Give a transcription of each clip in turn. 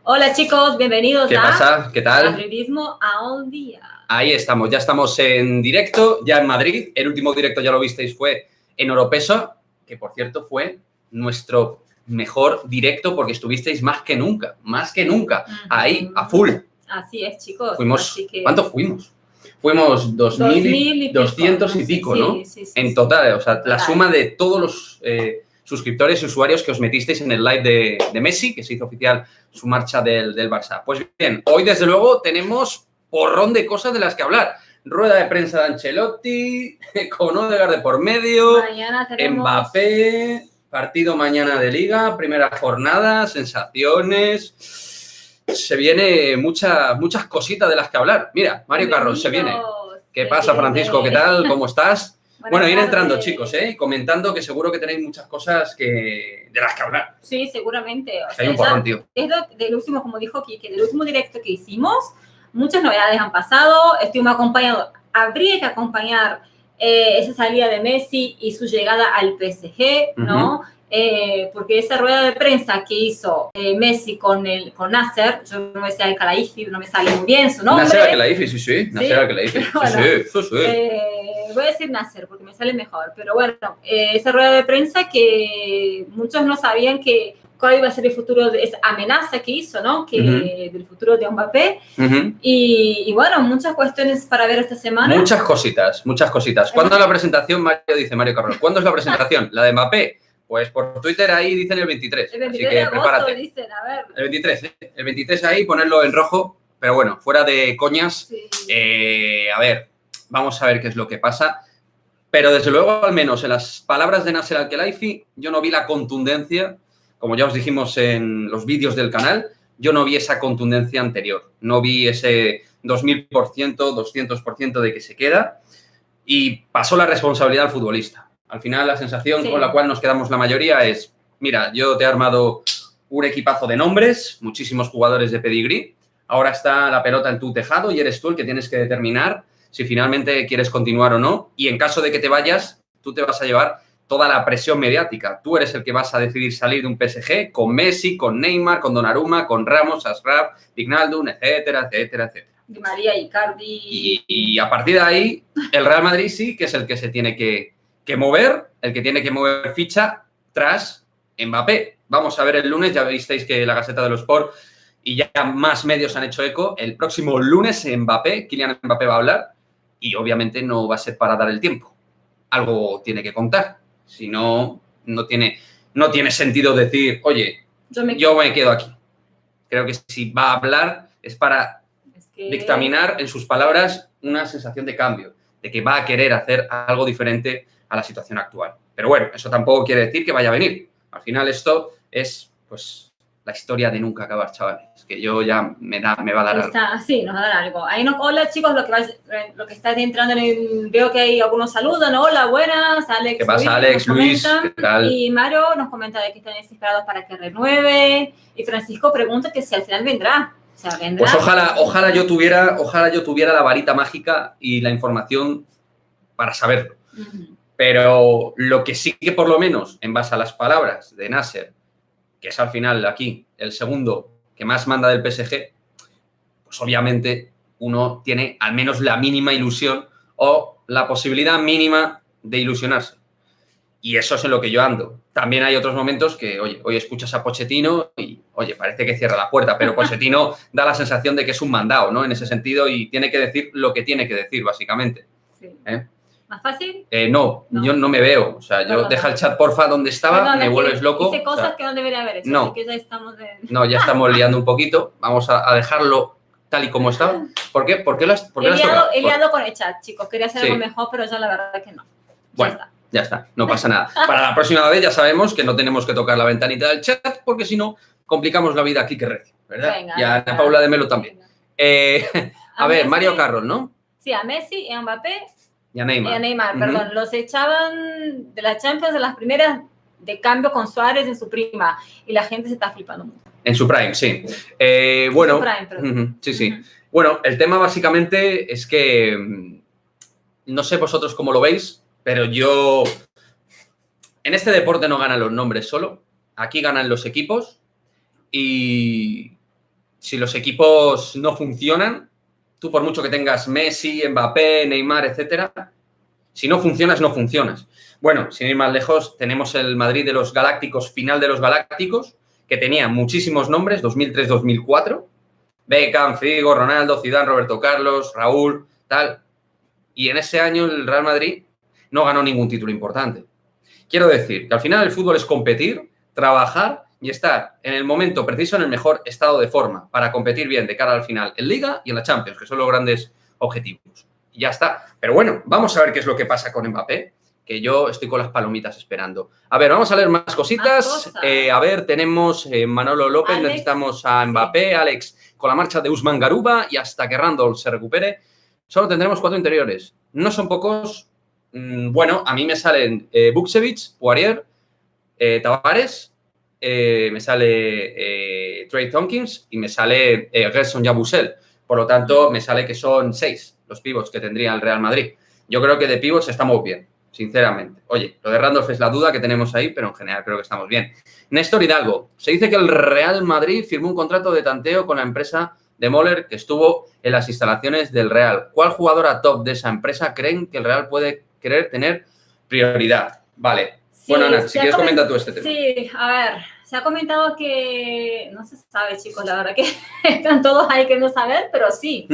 Hola chicos, bienvenidos ¿Qué pasa? ¿Qué tal? Madridismo al día. Ahí estamos, ya estamos en directo, ya en Madrid. El último directo, ya lo visteis, fue en Oropesa, que por cierto fue nuestro mejor directo porque estuvisteis más que nunca, ahí, a full. Así es, chicos. Fuimos, así que... ¿cuántos fuimos? Fuimos 2.200 y pico, ¿no? Sí, en total, o sea, total. La suma de todos los suscriptores y usuarios que os metisteis en el live de Messi, que se hizo oficial su marcha del Barça. Pues bien, hoy desde luego tenemos porrón de cosas de las que hablar. Rueda de prensa de Ancelotti, con Odegaard de por medio, Mañana tenemos... Mbappé, partido mañana de Liga, primera jornada, sensaciones... Se viene muchas cositas de las que hablar. Mira, Mario Carros se viene. ¿Qué pasa, Francisco? ¿Qué tal? ¿Cómo estás? Bueno, ir entrando, chicos, comentando que seguro que tenéis muchas cosas de las que hablar. Sí, seguramente. O sea, hay un porrón, tío. Es del último, como dijo Kike, del último directo que hicimos, muchas novedades han pasado. Estuvimos acompañando, habría que acompañar esa salida de Messi y su llegada al PSG, ¿no? Porque esa rueda de prensa que hizo Messi con Nasser, yo no me sé el Khelaifi, no me sale muy bien su nombre. Nasser Al-Khelaifi, sí. Nasser Al-Khelaifi, voy a decir Nasser porque me sale mejor, pero bueno, esa rueda de prensa que muchos no sabían cuál iba a ser el futuro de esa amenaza que hizo, ¿no? Del futuro de Mbappé. Y bueno, muchas cuestiones para ver esta semana. Muchas cositas. ¿Cuándo es la presentación? Mario Carlos. ¿Cuándo es la presentación? ¿La de Mbappé? Pues por Twitter ahí dicen el 23. El 23 así que de agosto, prepárate. dicen, a ver. El 23 ahí, ponerlo en rojo. Pero bueno, fuera de coñas. Sí. A ver, vamos a ver qué es lo que pasa. Pero desde luego, al menos en las palabras de Nasser Al-Khelaifi, yo no vi la contundencia, como ya os dijimos en los vídeos del canal, yo no vi esa contundencia anterior. No vi ese 2000%, 200% de que se queda y pasó la responsabilidad al futbolista. Al final, la sensación con la cual nos quedamos la mayoría es, mira, yo te he armado un equipazo de nombres, muchísimos jugadores de pedigrí, ahora está la pelota en tu tejado y eres tú el que tienes que determinar si finalmente quieres continuar o no, y en caso de que te vayas, tú te vas a llevar toda la presión mediática. Tú eres el que vas a decidir salir de un PSG con Messi, con Neymar, con Donnarumma, con Ramos, Ashraf, Wijnaldum, etcétera. Di María, Icardi... Y a partir de ahí, el Real Madrid sí que es el que se tiene que mover, el que tiene que mover ficha tras Mbappé. Vamos a ver el lunes, ya visteis que la Gaceta de los Sport y ya más medios han hecho eco. El próximo lunes Kylian Mbappé va a hablar y obviamente no va a ser para dar el tiempo. Algo tiene que contar. Si no, no tiene sentido decir, oye, yo me quedo aquí. Creo que si va a hablar es para dictaminar en sus palabras una sensación de cambio, de que va a querer hacer algo diferente a la situación actual. Pero bueno, eso tampoco quiere decir que vaya a venir. Al final esto es, pues, la historia de nunca acabar, chavales. Que yo ya me va a dar algo. Sí, nos va a dar algo. Ahí hola, chicos, lo que está entrando veo que hay algunos saludos, ¿no? Hola, buenas, Alex. ¿Qué pasa, Alex, Luis? ¿Qué tal? Y Mario nos comenta de que están desesperados para que renueve. Y Francisco pregunta que si al final vendrá. O sea, ¿vendrá? Pues ojalá yo tuviera la varita mágica y la información para saberlo. Pero lo que sí que por lo menos, en base a las palabras de Nasser, que es al final aquí el segundo que más manda del PSG, pues obviamente uno tiene al menos la mínima ilusión o la posibilidad mínima de ilusionarse. Y eso es en lo que yo ando. También hay otros momentos que, oye, hoy escuchas a Pochettino y, oye, parece que cierra la puerta, pero Pochettino da la sensación de que es un mandado, ¿no? En ese sentido, y tiene que decir lo que tiene que decir, básicamente. Sí. ¿Más fácil? No, yo no me veo. O sea, yo deja el chat, porfa, donde estaba, me vuelves loco. Dice cosas que no debería haber hecho, no, así que ya estamos No, ya estamos liando un poquito. Vamos a dejarlo tal y como estaba. ¿Por qué? ¿Por qué lo has tocado? He liado con el chat, chicos. Quería hacer algo mejor, pero ya la verdad que no. Bueno, ya está. No pasa nada. Para la próxima vez ya sabemos que no tenemos que tocar la ventanita del chat porque si no, complicamos la vida aquí que recio, ¿verdad? Venga, y a Ana Paula de Melo también. A ver, Messi, Mario Carlos, ¿no? Sí, a Messi y a Mbappé. Y a Neymar. Perdón. Los echaban de la Champions de las primeras de cambio con Suárez en su prima. Y la gente se está flipando mucho. En su prime, sí. Bueno, sí. Bueno, el tema básicamente es que no sé vosotros cómo lo veis, pero yo... En este deporte no ganan los nombres solo. Aquí ganan los equipos. Y si los equipos no funcionan, tú por mucho que tengas Messi, Mbappé, Neymar, etcétera, si no funcionas, no funcionas. Bueno, sin ir más lejos, tenemos el Madrid de los Galácticos, final de los Galácticos, que tenía muchísimos nombres, 2003-2004, Beckham, Figo, Ronaldo, Zidane, Roberto Carlos, Raúl, tal. Y en ese año el Real Madrid no ganó ningún título importante. Quiero decir que al final el fútbol es competir, trabajar y estar en el momento preciso, en el mejor estado de forma, para competir bien de cara al final en Liga y en la Champions, que son los grandes objetivos. Y ya está. Pero bueno, vamos a ver qué es lo que pasa con Mbappé, que yo estoy con las palomitas esperando. A ver, vamos a leer más cositas. A ver, tenemos Manolo López, Alex, necesitamos a Mbappé, sí. Alex, con la marcha de Usman Garuba y hasta que Randall se recupere, solo tendremos 4 interiores. No son pocos. Bueno, a mí me salen Buksevich, Poirier, Tavares, me sale Trey Tompkins y me sale Gerson Yabusel. Por lo tanto, me sale que son 6 los pivots que tendría el Real Madrid. Yo creo que de pivots estamos bien, sinceramente. Oye, lo de Randolph es la duda que tenemos ahí, pero en general creo que estamos bien. Néstor Hidalgo, se dice que el Real Madrid firmó un contrato de tanteo con la empresa de Moller que estuvo en las instalaciones del Real. ¿Cuál jugadora top de esa empresa creen que el Real puede querer tener prioridad? Vale. Sí, bueno, Ana, si quieres comenta tú este tema. Sí, a ver, se ha comentado que, no se sabe, chicos, la verdad que están todos ahí queriendo saber, pero sí.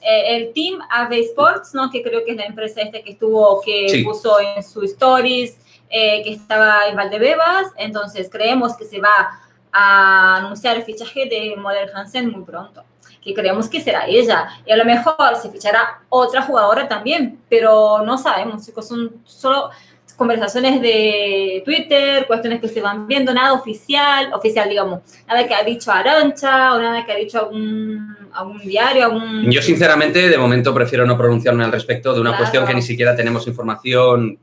El Team AV Sports, ¿no? Que creo que es la empresa que estuvo, que sí. Puso en sus stories, que estaba en Valdebebas, entonces creemos que se va a anunciar el fichaje de Moller Hansen muy pronto, que creemos que será ella, y a lo mejor se fichará otra jugadora también, pero no sabemos, chicos, son solo conversaciones de Twitter, cuestiones que se van viendo, nada oficial, digamos, nada que ha dicho Arantxa o nada que ha dicho algún diario, Yo, sinceramente, de momento prefiero no pronunciarme al respecto de una cuestión que ni siquiera tenemos información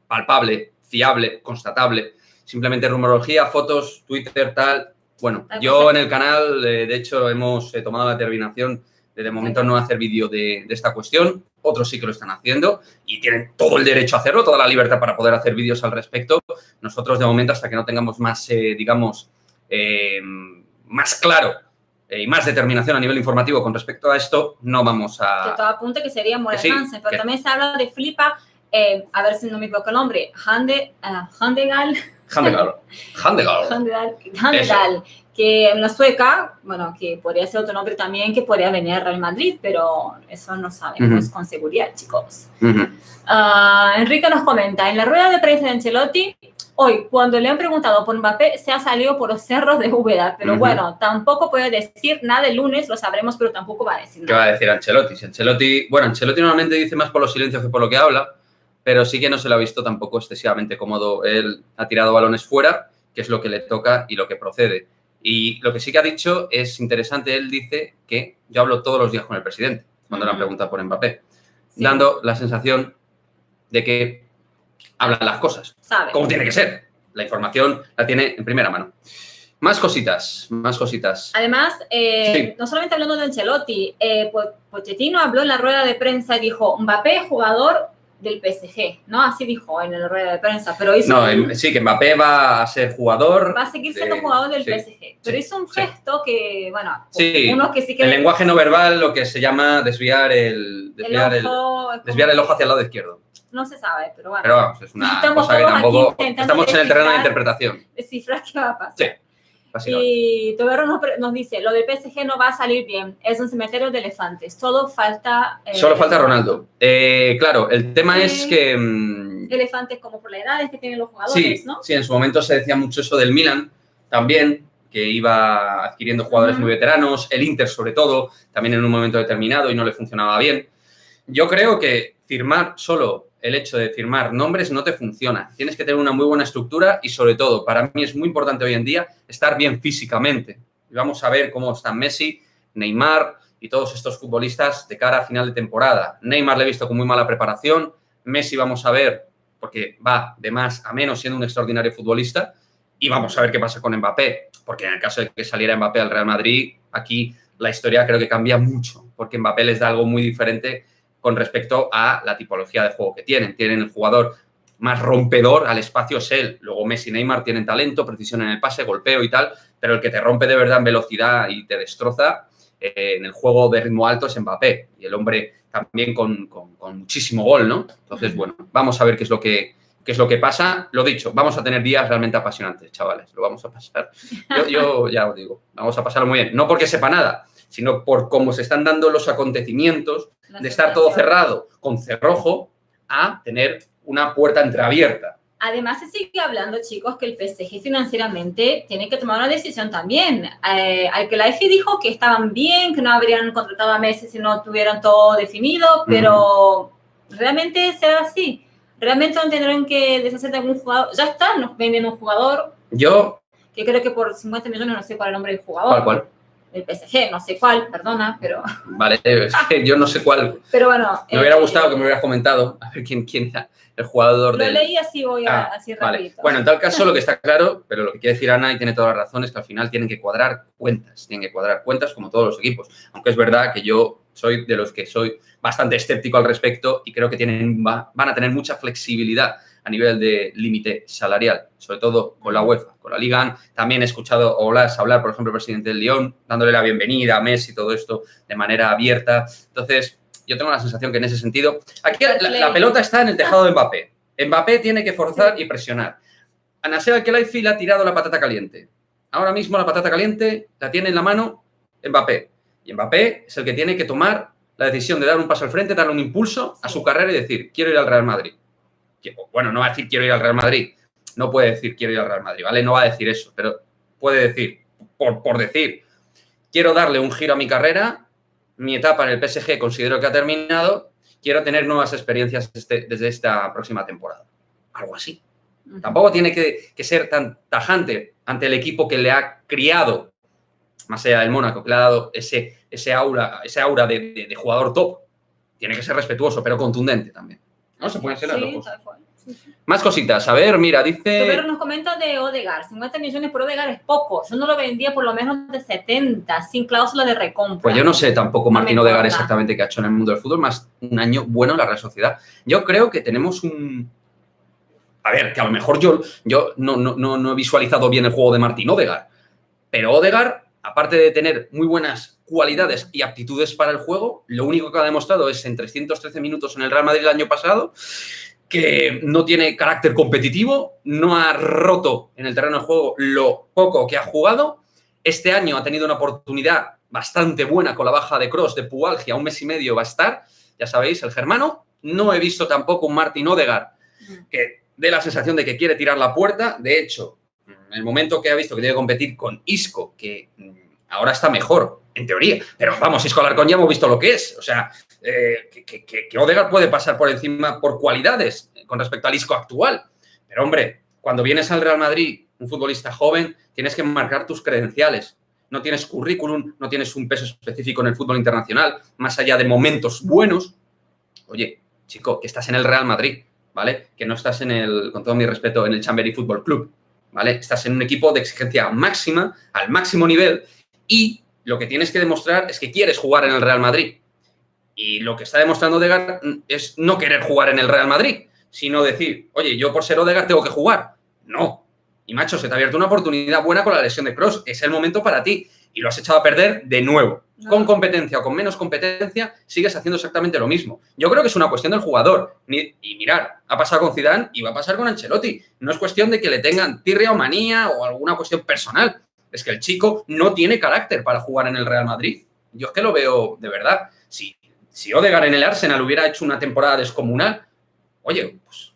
palpable, fiable, constatable. Simplemente rumorología, fotos, Twitter, tal. Bueno, yo en el canal, de hecho, hemos tomado la determinación de momento no hacer vídeo de esta cuestión. Otros sí que lo están haciendo y tienen todo el derecho a hacerlo, toda la libertad para poder hacer vídeos al respecto. Nosotros, de momento, hasta que no tengamos más, digamos, más claro y más determinación a nivel informativo con respecto a esto, no vamos a... Que todo apunte que sería Moller Hansen, pero también se habla de Flipa, a ver si no me equivoco el nombre, Handegald, que en la sueca, bueno, que podría ser otro nombre también, que podría venir al Real Madrid, pero eso no sabemos con seguridad, chicos. Enrique nos comenta, en la rueda de prensa de Ancelotti, hoy, cuando le han preguntado por Mbappé, se ha salido por los cerros de Úbeda, pero bueno, tampoco puede decir nada el lunes, lo sabremos, pero tampoco va a decir nada. ¿Qué va a decir Ancelotti? Si Ancelotti normalmente dice más por los silencios que por lo que habla, pero sí que no se lo ha visto tampoco excesivamente cómodo. Él ha tirado balones fuera, que es lo que le toca y lo que procede. Y lo que sí que ha dicho es interesante. Él dice que yo hablo todos los días con el presidente, cuando le han preguntado por Mbappé, dando la sensación de que hablan las cosas. Sabe. Como tiene que ser. La información la tiene en primera mano. Más cositas, más cositas. Además, no solamente hablando de Ancelotti, Pochettino habló en la rueda de prensa y dijo, Mbappé, jugador del PSG, ¿no? Así dijo en la rueda de prensa, pero hizo... No, sí, que Mbappé va a ser jugador... Va a seguir siendo jugador del PSG, pero hizo un gesto que, bueno... Sí, uno que sí que... el lenguaje no verbal, lo que se llama desviar el ojo hacia el lado izquierdo. No se sabe, pero bueno. Pero vamos, es una cosa que tampoco... Estamos en el terreno de interpretación. Descifrar qué va a pasar. Sí. Y Toberro nos dice, lo del PSG no va a salir bien, es un cementerio de elefantes, solo falta Ronaldo. Claro, el tema es que... elefantes como por la edad que tienen los jugadores, ¿no? Sí, en su momento se decía mucho eso del Milan también, que iba adquiriendo jugadores muy veteranos, el Inter sobre todo, también en un momento determinado y no le funcionaba bien. Yo creo que firmar solo... el hecho de firmar nombres no te funciona. Tienes que tener una muy buena estructura y, sobre todo, para mí es muy importante hoy en día estar bien físicamente. Y vamos a ver cómo están Messi, Neymar y todos estos futbolistas de cara a final de temporada. Neymar le he visto con muy mala preparación. Messi vamos a ver, porque va de más a menos siendo un extraordinario futbolista. Y vamos a ver qué pasa con Mbappé. Porque en el caso de que saliera Mbappé al Real Madrid, aquí la historia creo que cambia mucho. Porque Mbappé les da algo muy diferente con respecto a la tipología de juego que tienen. Tienen el jugador más rompedor al espacio es él. Luego Messi y Neymar tienen talento, precisión en el pase, golpeo y tal, pero el que te rompe de verdad en velocidad y te destroza en el juego de ritmo alto es Mbappé. Y el hombre también con muchísimo gol, ¿no? Entonces, bueno, vamos a ver qué es lo que pasa. Lo dicho, vamos a tener días realmente apasionantes, chavales. Lo vamos a pasar. Yo ya os digo, vamos a pasarlo muy bien. No porque sepa nada, sino por cómo se están dando los acontecimientos de estar todo cerrado con cerrojo a tener una puerta entreabierta. Además, se sigue hablando, chicos, que el PSG financieramente tiene que tomar una decisión también. Al que la EFI dijo que estaban bien, que no habrían contratado a Messi si no tuvieran todo definido, pero ¿realmente será así? ¿Realmente no tendrán que deshacer de algún jugador? Ya está, nos venden un jugador. Que creo que por 50 millones, no sé cuál es el nombre del jugador. ¿Cuál? El PSG, no sé cuál, perdona, pero... Vale, es que yo no sé cuál. Pero bueno... Me hubiera gustado que me hubieras comentado a ver quién era el jugador Lo leí así, así vale. rapidito. Bueno, en tal caso lo que está claro, pero lo que quiere decir Ana, y tiene toda la razón, es que al final tienen que cuadrar cuentas como todos los equipos. Aunque es verdad que yo soy de los que soy bastante escéptico al respecto y creo que van a tener mucha flexibilidad a nivel de límite salarial, sobre todo con la UEFA, con la Liga. También he escuchado hablar, por ejemplo, el presidente del Lyon, dándole la bienvenida a Messi y todo esto de manera abierta. Entonces, yo tengo la sensación que en ese sentido... Aquí la pelota está en el tejado de Mbappé. Mbappé tiene que forzar y presionar. A Nasser Al-Khelaifi le ha tirado la patata caliente. Ahora mismo la patata caliente la tiene en la mano Mbappé. Y Mbappé es el que tiene que tomar la decisión de dar un paso al frente, darle un impulso a su carrera y decir, quiero ir al Real Madrid. Bueno, no va a decir quiero ir al Real Madrid. No puede decir quiero ir al Real Madrid, ¿vale? No va a decir eso, pero puede decir, por decir, quiero darle un giro a mi carrera, mi etapa en el PSG considero que ha terminado, quiero tener nuevas experiencias desde esta próxima temporada. Algo así. Tampoco tiene que ser tan tajante ante el equipo que le ha criado, más allá del Mónaco, que le ha dado ese aura de jugador top. Tiene que ser respetuoso, pero contundente también. No se pueden ser las dos cosas. Sí. Más cositas. A ver, mira, dice... Pero nos comenta de Odegaard. 50 millones por Odegaard es poco. Yo no lo vendía por lo menos de 70, sin cláusula de recompra. Pues yo no sé tampoco Martín Odegaard exactamente qué ha hecho en el mundo del fútbol, más un año bueno en la Real Sociedad. Yo creo que tenemos un... A ver, que a lo mejor yo no he visualizado bien el juego de Martín Odegaard, pero Odegaard, aparte de tener muy buenas cualidades y aptitudes para el juego, lo único que ha demostrado es en 313 minutos en el Real Madrid el año pasado que no tiene carácter competitivo, no ha roto en el terreno de juego lo poco que ha jugado. Este año ha tenido una oportunidad bastante buena con la baja de Kroos, de pubalgia, 1 mes y medio va a estar, ya sabéis, el germano. No he visto tampoco un Martín Odegaard que dé la sensación de que quiere tirar la puerta. De hecho, en el momento que ha visto que tiene que competir con Isco, que ahora está mejor, en teoría, pero vamos, Isco Alarcón ya hemos visto lo que es. O sea, que Odegaard puede pasar por encima por cualidades con respecto al Isco actual. Pero, hombre, cuando vienes al Real Madrid, un futbolista joven, tienes que marcar tus credenciales. No tienes currículum, no tienes un peso específico en el fútbol internacional, más allá de momentos buenos. Oye, chico, que estás en el Real Madrid, ¿vale? Que no estás con todo mi respeto, en el Chamberí Fútbol Club, ¿vale? Estás en un equipo de exigencia máxima, al máximo nivel, y lo que tienes que demostrar es que quieres jugar en el Real Madrid. Y lo que está demostrando Odegaard es no querer jugar en el Real Madrid, sino decir, oye, yo por ser Odegaard tengo que jugar. No. Y, macho, se te ha abierto una oportunidad buena con la lesión de Kroos. Es el momento para ti. Y lo has echado a perder de nuevo. No. Con competencia o con menos competencia, sigues haciendo exactamente lo mismo. Yo creo que es una cuestión del jugador. Y mirar, ha pasado con Zidane y va a pasar con Ancelotti. No es cuestión de que le tengan tirria o manía o alguna cuestión personal. Es que el chico no tiene carácter para jugar en el Real Madrid. Yo es que lo veo de verdad. Si Odegaard en el Arsenal hubiera hecho una temporada descomunal, oye, pues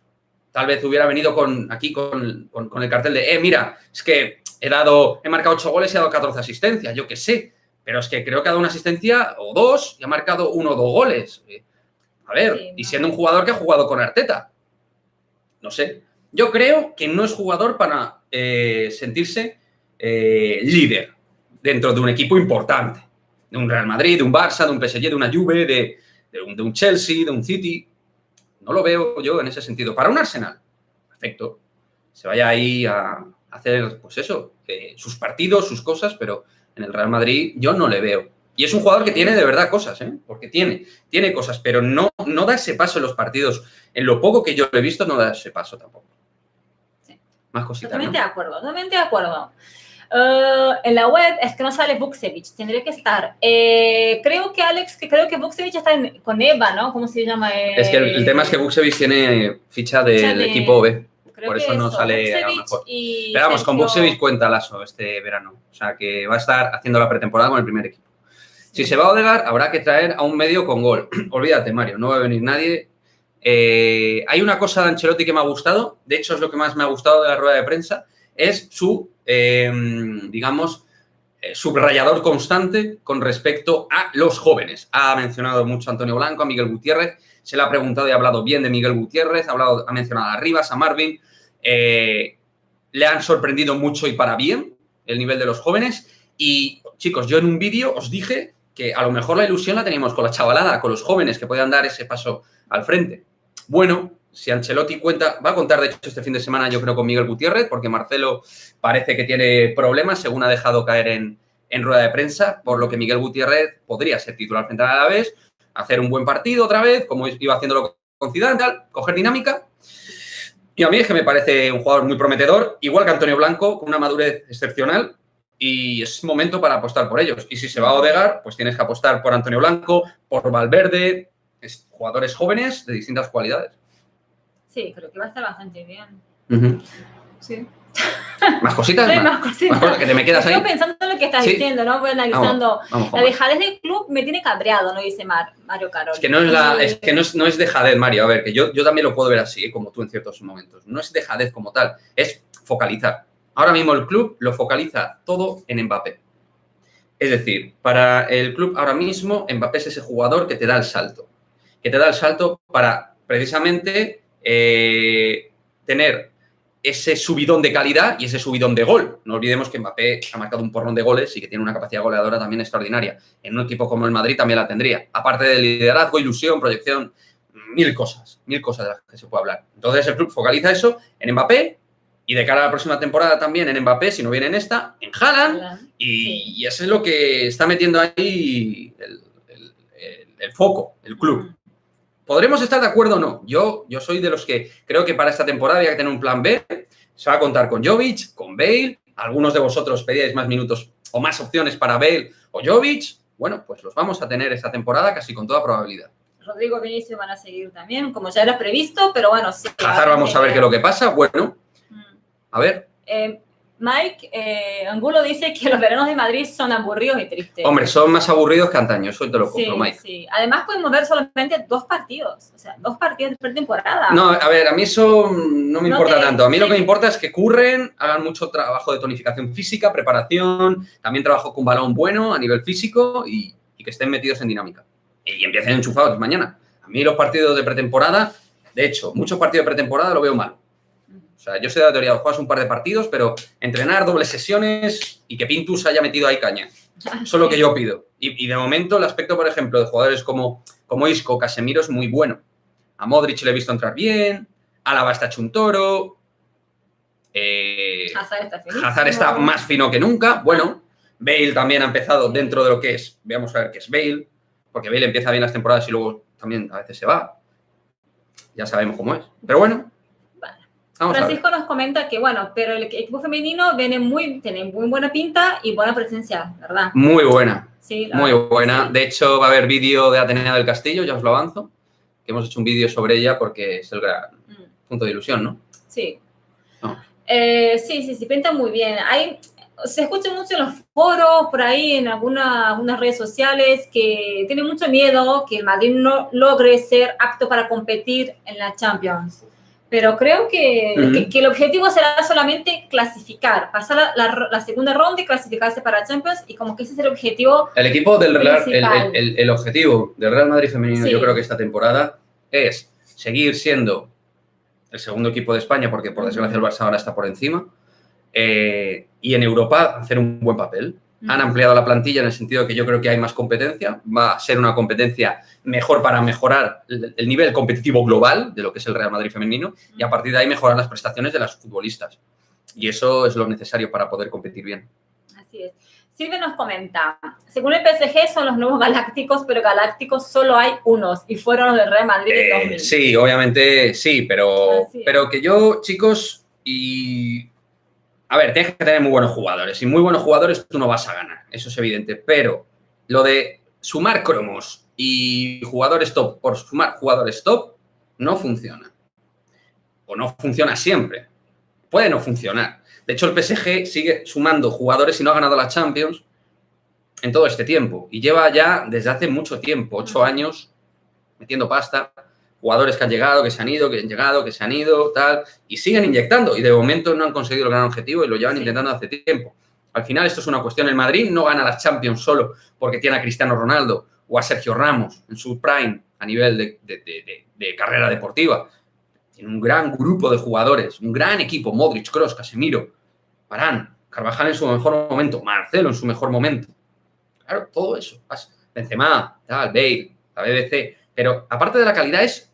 tal vez hubiera venido con el cartel de, mira, es que he marcado 8 goles y he dado 14 asistencias, yo qué sé. Pero es que creo que ha dado una asistencia o 2 y ha marcado 1 o 2 goles. A ver, sí, y siendo un jugador que ha jugado con Arteta. No sé. Yo creo que no es jugador para sentirse líder dentro de un equipo importante. De un Real Madrid, de un Barça, de un PSG, de una Juve, de un Chelsea, de un City. No lo veo yo en ese sentido. Para un Arsenal, perfecto. Se vaya ahí a hacer, pues eso, sus partidos, sus cosas, pero en el Real Madrid yo no le veo. Y es un jugador que tiene de verdad cosas, ¿eh? Porque tiene cosas, pero no da ese paso en los partidos. En lo poco que yo lo he visto, no da ese paso tampoco. Sí. Más cositas, Totalmente ¿no? de acuerdo, totalmente de acuerdo. En la web es que no sale Vukcevic, tendría que estar. Creo que Vukcevic está con Eva, ¿no? ¿Cómo se llama? Es que el tema es que Vukcevic tiene ficha del equipo B. Creo Por que eso no sale a lo Vukcevic mejor. y Pero vamos, con Sergio... Vukcevic cuenta Lasso este verano. O sea, que va a estar haciendo la pretemporada con el primer equipo. Si se va a Odegaard, habrá que traer a un medio con gol. Olvídate, Mario, no va a venir nadie. Hay una cosa de Ancelotti que me ha gustado, de hecho es lo que más me ha gustado de la rueda de prensa, es su, digamos, subrayador constante con respecto a los jóvenes. Ha mencionado mucho a Antonio Blanco, a Miguel Gutiérrez, se le ha preguntado y ha hablado bien de Miguel Gutiérrez, ha mencionado a Rivas, a Marvin. Le han sorprendido mucho y para bien el nivel de los jóvenes. Y, chicos, yo en un vídeo os dije que a lo mejor la ilusión la teníamos con la chavalada, con los jóvenes que puedan dar ese paso al frente. Bueno, si Ancelotti va a contar, de hecho, este fin de semana, yo creo, con Miguel Gutiérrez, porque Marcelo parece que tiene problemas, según ha dejado caer en rueda de prensa, por lo que Miguel Gutiérrez podría ser titular frente al Alavés, hacer un buen partido otra vez, como iba haciéndolo con Zidane, tal, coger dinámica. Y a mí es que me parece un jugador muy prometedor, igual que Antonio Blanco, con una madurez excepcional, y es momento para apostar por ellos. Y si se va a Odegaard, pues tienes que apostar por Antonio Blanco, por Valverde, jugadores jóvenes de distintas cualidades. Sí, creo que va a estar bastante bien. Sí. ¿Más cositas? Sí, más cositas. Más cosas que te me quedas ahí. Estoy pensando en lo que estás diciendo, ¿no? Voy analizando. Vamos, la dejadez del club me tiene cabreado, ¿no? Dice Mario Carol. Es que no es dejadez, Mario. A ver, que yo también lo puedo ver así, como tú en ciertos momentos. No es dejadez como tal, es focalizar. Ahora mismo el club lo focaliza todo en Mbappé. Es decir, para el club ahora mismo, Mbappé es ese jugador que te da el salto. Que te da el salto para, precisamente, tener ese subidón de calidad y ese subidón de gol. No olvidemos que Mbappé ha marcado un porrón de goles y que tiene una capacidad goleadora también extraordinaria. En un equipo como el Madrid también la tendría. Aparte de liderazgo, ilusión, proyección, mil cosas de las que se puede hablar. Entonces el club focaliza eso en Mbappé y de cara a la próxima temporada también en Mbappé, si no viene en esta, en Haaland. Y eso es lo que está metiendo ahí el foco, el club. ¿Podremos estar de acuerdo o no? Yo soy de los que creo que para esta temporada había que tener un plan B. Se va a contar con Jovic, con Bale. Algunos de vosotros pedíais más minutos o más opciones para Bale o Jovic. Bueno, pues los vamos a tener esta temporada casi con toda probabilidad. Rodrigo y Vinicius van a seguir también, como ya era previsto, pero bueno, sí. Hazard, vamos a ver qué es lo que pasa. Bueno, a ver. Mike Angulo dice que los veranos de Madrid son aburridos y tristes. Hombre, son más aburridos que antaño, eso te lo compro, Mike. Sí. Además podemos ver solamente 2 partidos, o sea, 2 partidos de pretemporada. No, a ver, a mí eso no me importa tanto. A mí lo que me importa es que curren, hagan mucho trabajo de tonificación física, preparación, también trabajo con balón bueno a nivel físico y que estén metidos en dinámica. Y empiecen enchufados mañana. A mí los partidos de pretemporada, de hecho, muchos partidos de pretemporada lo veo mal. O sea, yo soy de la teoría, juegas un par de partidos, pero entrenar dobles sesiones y que Pintus haya metido ahí caña. Eso es lo que yo pido. Y de momento el aspecto, por ejemplo, de jugadores como Isco, Casemiro es muy bueno. A Modric le he visto entrar bien, Álava está hecho un toro, Hazard está más fino que nunca. Bueno, Bale también ha empezado dentro de lo que es. Veamos a ver qué es Bale, porque Bale empieza bien las temporadas y luego también a veces se va. Ya sabemos cómo es. Pero bueno. Francisco nos comenta que, bueno, pero el equipo femenino tiene muy buena pinta y buena presencia, ¿verdad? Muy buena. Sí, muy buena. Sí. De hecho, va a haber vídeo de Atenea del Castillo, ya os lo avanzo, que hemos hecho un vídeo sobre ella porque es el gran punto de ilusión, ¿no? Sí. No. Sí, pinta muy bien. Se escucha mucho en los foros, por ahí, en algunas redes sociales, que tiene mucho miedo que el Madrid no logre ser apto para competir en la Champions. Pero creo que el objetivo será solamente clasificar, pasar la segunda ronda y clasificarse para Champions, y como que ese es el objetivo. El equipo del Real, el objetivo del Real Madrid femenino, sí. Yo creo que esta temporada es seguir siendo el segundo equipo de España, porque por desgracia el Barça ahora está por encima, y en Europa hacer un buen papel. Han ampliado la plantilla en el sentido de que yo creo que hay más competencia. Va a ser una competencia mejor para mejorar el nivel competitivo global de lo que es el Real Madrid femenino y a partir de ahí mejorar las prestaciones de las futbolistas. Y eso es lo necesario para poder competir bien. Así es. Silvia nos comenta, según el PSG son los nuevos galácticos, pero galácticos solo hay unos y fueron los del Real Madrid en 2000. Sí, obviamente sí, pero que yo, chicos, a ver, tienes que tener muy buenos jugadores. Sin muy buenos jugadores tú no vas a ganar, eso es evidente. Pero lo de sumar cromos y jugadores top por sumar jugadores top no funciona. O no funciona siempre. Puede no funcionar. De hecho, el PSG sigue sumando jugadores y no ha ganado la Champions en todo este tiempo. Y lleva ya desde hace mucho tiempo, 8 años, metiendo pasta. Jugadores que han llegado, que se han ido, que han llegado, que se han ido, tal. Y siguen inyectando. Y de momento no han conseguido el gran objetivo y lo llevan intentando hace tiempo. Al final esto es una cuestión. El Madrid no gana la Champions solo porque tiene a Cristiano Ronaldo o a Sergio Ramos en su prime a nivel de carrera deportiva. Tiene un gran grupo de jugadores, un gran equipo. Modric, Kroos, Casemiro, Varane, Carvajal en su mejor momento, Marcelo en su mejor momento. Claro, todo eso. Benzema, tal, Bale, la BBC. Pero aparte de la calidad es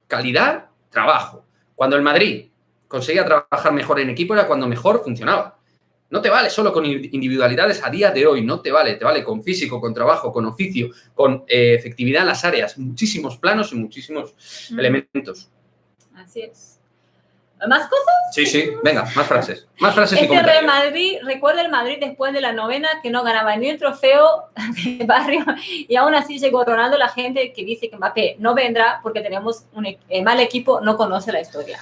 calidad, trabajo. Cuando el Madrid conseguía trabajar mejor en equipo era cuando mejor funcionaba. No te vale solo con individualidades a día de hoy, no te vale. Te vale con físico, con trabajo, con oficio, con efectividad en las áreas. Muchísimos planos y muchísimos elementos. Así es. ¿Más cosas? Sí, sí. Venga, más frases. Más frases y comentarios. Real Madrid, recuerda el Madrid después de la novena que no ganaba ni el trofeo de barrio y aún así llegó Ronaldo. La gente que dice que Mbappé no vendrá porque tenemos un mal equipo no conoce la historia.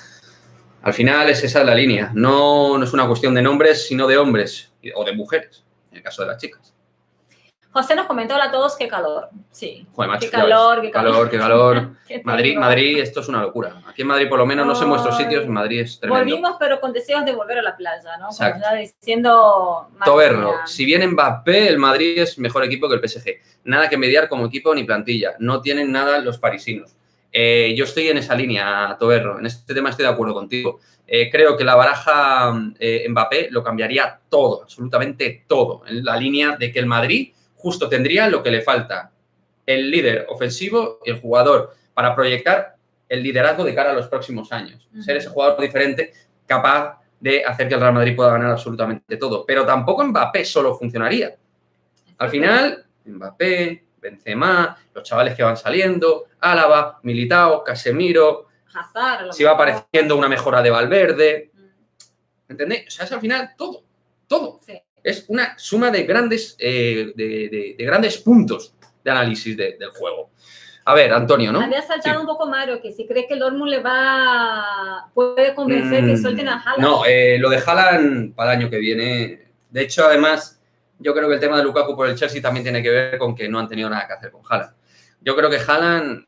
Al final es esa la línea. No es una cuestión de nombres, sino de hombres o de mujeres, en el caso de las chicas. José nos comentó, hola a todos, qué calor. Sí. Joder, macho, qué calor. Qué calor. Madrid, esto es una locura. Aquí en Madrid, por lo menos, no sé en vuestros sitios, en Madrid es tremendo. Volvimos, pero con deseos de volver a la playa, ¿no? Como ya diciendo... Toberro, si bien Mbappé, el Madrid es mejor equipo que el PSG. Nada que mediar como equipo ni plantilla. No tienen nada los parisinos. Yo estoy en esa línea, Toberro. En este tema estoy de acuerdo contigo. Creo que la baraja Mbappé lo cambiaría todo, absolutamente todo. En la línea de que el Madrid justo tendría lo que le falta, el líder ofensivo y el jugador para proyectar el liderazgo de cara a los próximos años. Ser ese jugador diferente capaz de hacer que el Real Madrid pueda ganar absolutamente todo. Pero tampoco Mbappé solo funcionaría. Al final, Mbappé, Benzema, los chavales que van saliendo, Álava, Militao, Casemiro, Hazard, si va apareciendo una mejora de Valverde. ¿Entendéis? O sea, es al final todo. Sí. Es una suma de grandes, de grandes puntos de análisis del juego. A ver, Antonio, ¿no? Había saltado un poco Mario, que si cree que el Dortmund puede convencer que suelten a Haaland. No, lo de Haaland para el año que viene. De hecho, además, yo creo que el tema de Lukaku por el Chelsea también tiene que ver con que no han tenido nada que hacer con Haaland. Yo creo que Haaland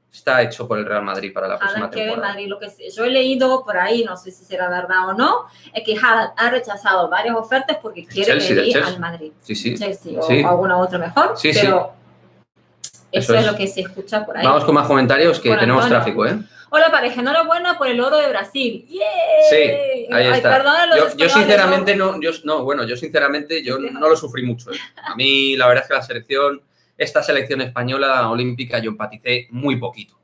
está hecho por el Real Madrid para la próxima temporada. Madrid, lo que yo he leído por ahí, no sé si será verdad o no, es que Haaland ha rechazado varias ofertas porque quiere venir al Madrid. Sí. Chelsea o alguna otra mejor, pero eso es lo que se escucha por ahí. Vamos con más comentarios que tenemos tráfico, ¿eh? Hola pareja, enhorabuena por el oro de Brasil. ¡Yeah! Sí, ahí está. Yo sinceramente no lo sufrí mucho. A mí la verdad es que la selección, esta selección española olímpica, yo empaticé muy poquito.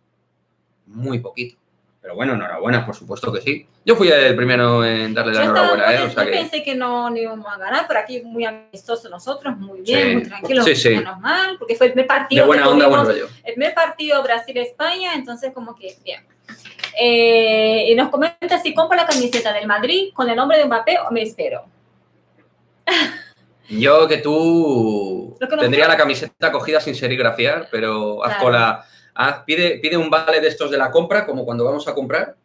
Pero bueno, enhorabuena, por supuesto que sí. Yo fui el primero en darle la enhorabuena. Yo pensé que no íbamos a ganar, pero aquí muy amistosos nosotros, muy bien, muy tranquilos, menos mal, porque fue el primer partido. De buena onda, buen rollo. El primer partido Brasil-España, entonces como que bien. Y nos comenta si compro la camiseta del Madrid con el nombre de Mbappé o me espero. Yo que tú tendría la camiseta cogida sin serigrafiar, pero haz cola. Pide un vale de estos de la compra, como cuando vamos a comprar,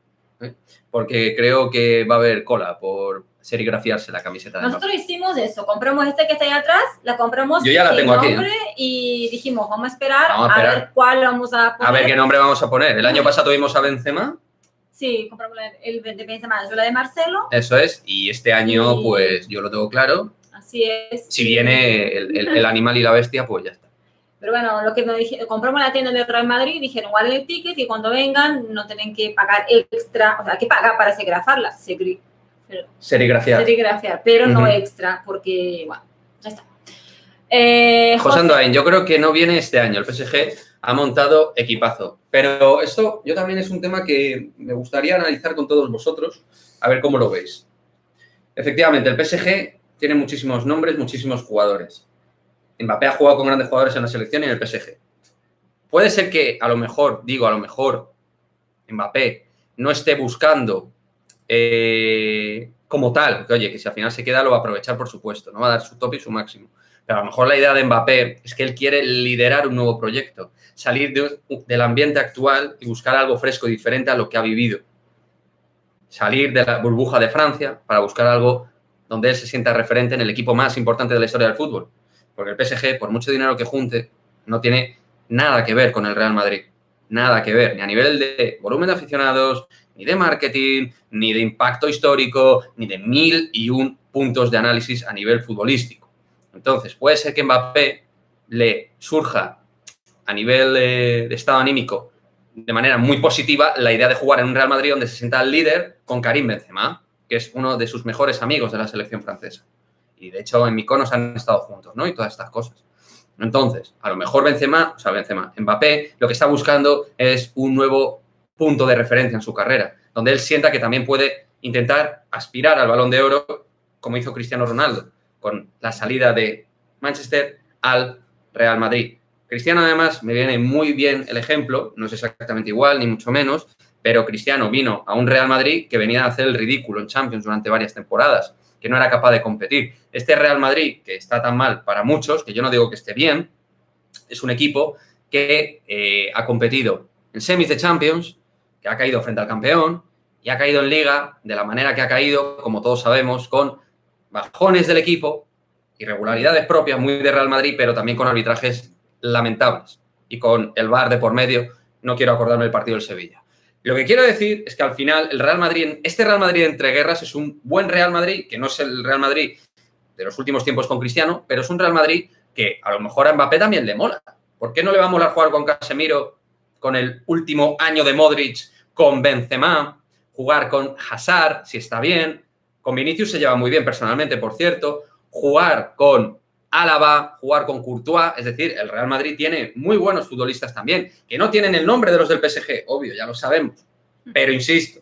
porque creo que va a haber cola por serigrafiarse la camiseta. Nosotros hicimos eso, compramos que está ahí atrás, la compramos. Yo ya la tengo aquí. Y dijimos, vamos a esperar a ver cuál vamos a poner. A ver qué nombre vamos a poner. El año pasado tuvimos a Benzema. Sí, compramos el de Benzema, yo la de Marcelo. Eso es, y este año pues yo lo tengo claro. Así es. Si viene el animal y la bestia, pues ya está. Pero bueno, lo que nos dijeron, compramos la tienda del Real Madrid, dijeron guarden el ticket y cuando vengan no tienen que pagar extra, o sea, que pagar para serigrafiarla, serigrafiar, pero no extra, porque, bueno, ya está. José Andoain, yo creo que no viene este año, el PSG ha montado equipazo, pero esto yo también es un tema que me gustaría analizar con todos vosotros, a ver cómo lo veis. Efectivamente, el PSG tiene muchísimos nombres, muchísimos jugadores. Mbappé ha jugado con grandes jugadores en la selección y en el PSG. Puede ser que a lo mejor, Mbappé no esté buscando como tal, que oye, que si al final se queda lo va a aprovechar, por supuesto, no va a dar su top y su máximo. Pero a lo mejor la idea de Mbappé es que él quiere liderar un nuevo proyecto, salir del ambiente actual y buscar algo fresco y diferente a lo que ha vivido. Salir de la burbuja de Francia para buscar algo donde él se sienta referente en el equipo más importante de la historia del fútbol. Porque el PSG, por mucho dinero que junte, no tiene nada que ver con el Real Madrid. Nada que ver, ni a nivel de volumen de aficionados, ni de marketing, ni de impacto histórico, ni de 1001 puntos de análisis a nivel futbolístico. Entonces, puede ser que Mbappé le surja a nivel de estado anímico de manera muy positiva la idea de jugar en un Real Madrid donde se sienta el líder con Karim Benzema, que es uno de sus mejores amigos de la selección francesa. Y de hecho en Mykonos han estado juntos, ¿no? Y todas estas cosas. Entonces, a lo mejor Mbappé lo que está buscando es un nuevo punto de referencia en su carrera, donde él sienta que también puede intentar aspirar al Balón de Oro como hizo Cristiano Ronaldo, con la salida de Manchester al Real Madrid. Cristiano, además, me viene muy bien el ejemplo, no es exactamente igual, ni mucho menos, pero Cristiano vino a un Real Madrid que venía a hacer el ridículo en Champions durante varias temporadas, que no era capaz de competir. Este Real Madrid, que está tan mal para muchos, que yo no digo que esté bien, es un equipo que ha competido en semis de Champions, que ha caído frente al campeón y ha caído en Liga de la manera que ha caído, como todos sabemos, con bajones del equipo, irregularidades propias muy de Real Madrid, pero también con arbitrajes lamentables y con el VAR de por medio. No quiero acordarme del partido del Sevilla. Lo que quiero decir es que al final este Real Madrid entre guerras es un buen Real Madrid, que no es el Real Madrid de los últimos tiempos con Cristiano, pero es un Real Madrid que a lo mejor a Mbappé también le mola. ¿Por qué no le va a molar jugar con Casemiro, con el último año de Modric, con Benzema, jugar con Hazard, si está bien? Con Vinicius se lleva muy bien personalmente, por cierto. Jugar con Álava, jugar con Courtois. Es decir, el Real Madrid tiene muy buenos futbolistas también, que no tienen el nombre de los del PSG, obvio, ya lo sabemos. Pero insisto,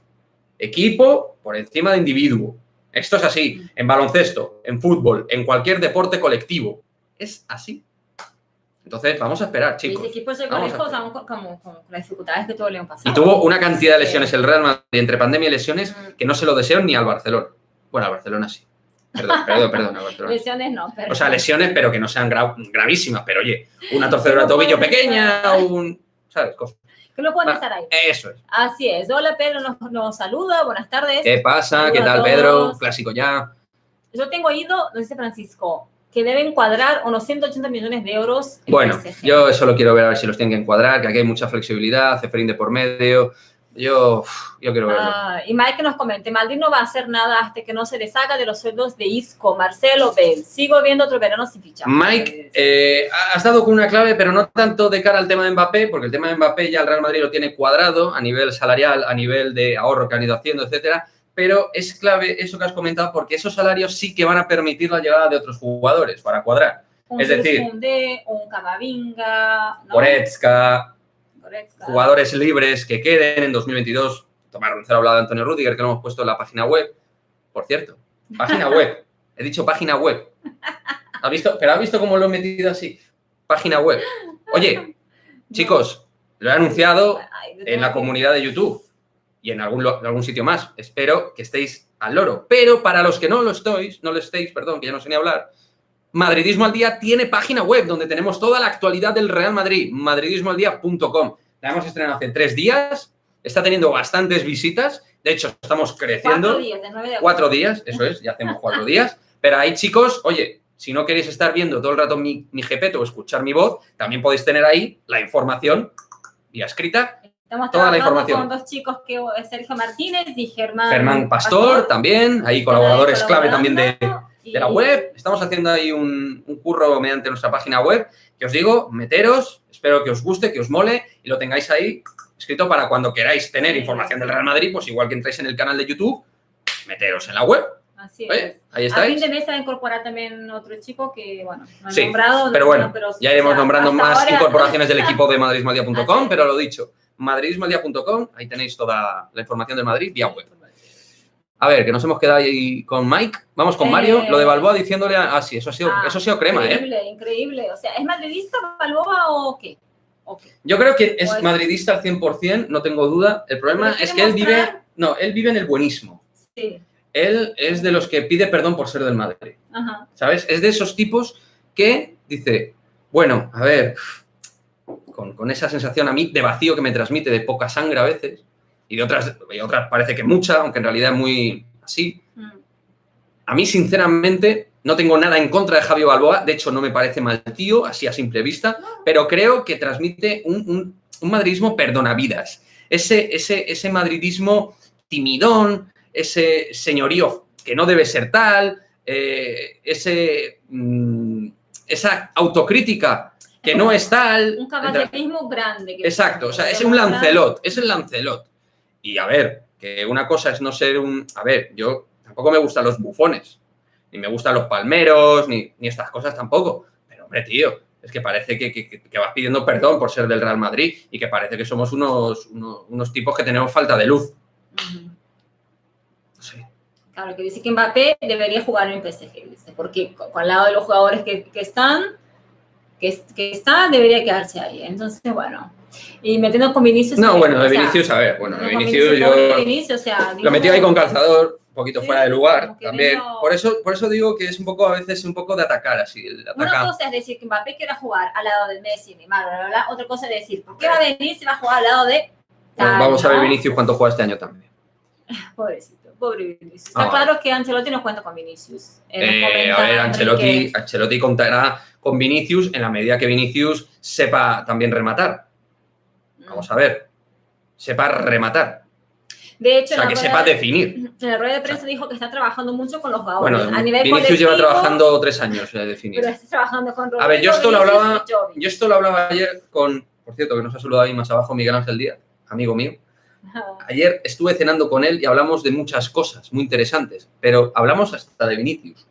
equipo por encima de individuo. Esto es así. En baloncesto, en fútbol, en cualquier deporte colectivo. Es así. Entonces, vamos a esperar, chicos. Ese equipo llegó lejos aún con las dificultades que tuvo el año pasado. Y tuvo una cantidad de lesiones el Real Madrid entre pandemia y lesiones que no se lo deseo ni al Barcelona. Bueno, al Barcelona sí. Perdón, al Barcelona. Lesiones no, pero... O sea, lesiones, pero que no sean gravísimas. Pero oye, una torcedura de tobillo pequeña, ¿sabes? Cosas. Que lo pueden estar ahí. Eso es. Así es. Hola, Pedro nos saluda. Buenas tardes. ¿Qué pasa? Saludos. ¿Qué tal, Pedro? Clásico ya. Yo tengo oído, nos dice Francisco, que deben cuadrar unos 180 millones de euros. Bueno, yo eso lo quiero ver a ver si los tienen que encuadrar, que aquí hay mucha flexibilidad, Ceferín de por medio. Yo quiero verlo. Y Mike nos comenta, Madrid no va a hacer nada hasta que no se deshaga de los sueldos de Isco, Marcelo, Bale. Sigo viendo otro verano sin fichar. Mike, has dado con una clave, pero no tanto de cara al tema de Mbappé, porque el tema de Mbappé ya el Real Madrid lo tiene cuadrado a nivel salarial, a nivel de ahorro que han ido haciendo, etcétera. Pero es clave eso que has comentado, porque esos salarios sí que van a permitir la llegada de otros jugadores para cuadrar. Es decir, un Camavinga, ¿no? Goretzka, jugadores libres que queden en 2022. Tomás Roncero ha hablado de Antonio Rüdiger, que lo hemos puesto en la página web. Por cierto, página web. He dicho página web. ¿Has visto? Pero ¿has visto cómo lo he metido así? Página web. Oye, chicos, lo he anunciado en la comunidad de YouTube y en algún sitio más. Espero que estéis al loro. Pero para los que no lo estéis, que ya no sé ni hablar, Madridismo al Día tiene página web donde tenemos toda la actualidad del Real Madrid, madridismoaldia.com. La hemos estrenado hace 3 días, está teniendo bastantes visitas, de hecho estamos creciendo. 4 días, de 9 de 4 días, eso es, ya hacemos 4 días. Pero ahí, chicos, oye, si no queréis estar viendo todo el rato mi jepeto o escuchar mi voz, también podéis tener ahí la información vía escrita. Estamos toda la trabajando información con 2 chicos, que es Sergio Martínez y Germán Pastor, también, ahí colaboradores clave también de la web. Estamos haciendo ahí un curro mediante nuestra página web, que os digo, meteros, espero que os guste, que os mole y lo tengáis ahí escrito para cuando queráis tener información del Real Madrid, pues igual que entráis en el canal de YouTube, meteros en la web. Así Oye, es. ahí estáis. A fin de mes va a incorporar también otro chico que, bueno, no han sí, nombrado. pero bueno, ya iremos nombrando más ahora... incorporaciones del equipo de madridismoaldia.com, pero lo dicho, madridismoaldia.com, ahí tenéis toda la información del Madrid vía web. A ver, que nos hemos quedado ahí con Mike. Vamos con Mario. Lo de Balboa diciéndole... Sí, eso ha sido crema, increíble, increíble. O sea, ¿es madridista Balboa o qué? Yo creo que es madridista al 100%, no tengo duda. El problema es que él vive en el buenismo. Sí. Él es de los que pide perdón por ser del Madrid. Ajá. ¿Sabes? Es de esos tipos que dice, bueno, a ver, con esa sensación a mí de vacío que me transmite, de poca sangre a veces, y otras parece que mucha, aunque en realidad es muy así. A mí, sinceramente, no tengo nada en contra de Javi Balboa. De hecho, no me parece mal tío, así a simple vista, pero creo que transmite un madridismo perdonavidas. Ese madridismo timidón, ese señorío que no debe ser tal, esa autocrítica que no es tal. Un caballerismo grande. Exacto, o sea, es un Lancelot, es el Lancelot. Y a ver, que una cosa es no ser un... A ver, yo tampoco me gustan los bufones, ni me gustan los palmeros, ni estas cosas tampoco. Pero, hombre, tío, es que parece que vas pidiendo perdón por ser del Real Madrid y que parece que somos unos tipos que tenemos falta de luz. No sé. Claro, que dice que Mbappé debería jugar en PSG, dice, porque al lado de los jugadores que están, debería quedarse ahí. Entonces, bueno. Y metiendo con Vinicius. No, bueno, de Vinicius, a ver, bueno, de Vinicius yo lo metí ahí con calzador, un poquito fuera de lugar también. Por eso digo que es a veces un poco de atacar así. Una cosa es decir que Mbappé quiera jugar al lado de Messi, Neymar, bla, bla, bla. Otra cosa es decir, ¿por qué va a venir si va a jugar al lado de tal, bueno, vamos a ver Vinicius cuánto juega este año también. Pobrecito, pobre Vinicius. Está claro que Ancelotti no cuenta con Vinicius. A ver, Ancelotti contará con Vinicius en la medida que Vinicius sepa también rematar. Vamos a ver, sepa rematar. De hecho, o sea, que sepa definir. En la rueda de prensa dijo que está trabajando mucho con los jugadores. Bueno, a nivel Vinicius lleva trabajando 3 años de definir. Pero está trabajando con Rodrigo. A ver, yo esto lo hablaba ayer con, por cierto, que nos ha saludado ahí más abajo Miguel Ángel Díaz, amigo mío. Ayer estuve cenando con él y hablamos de muchas cosas muy interesantes, pero hablamos hasta de Vinicius.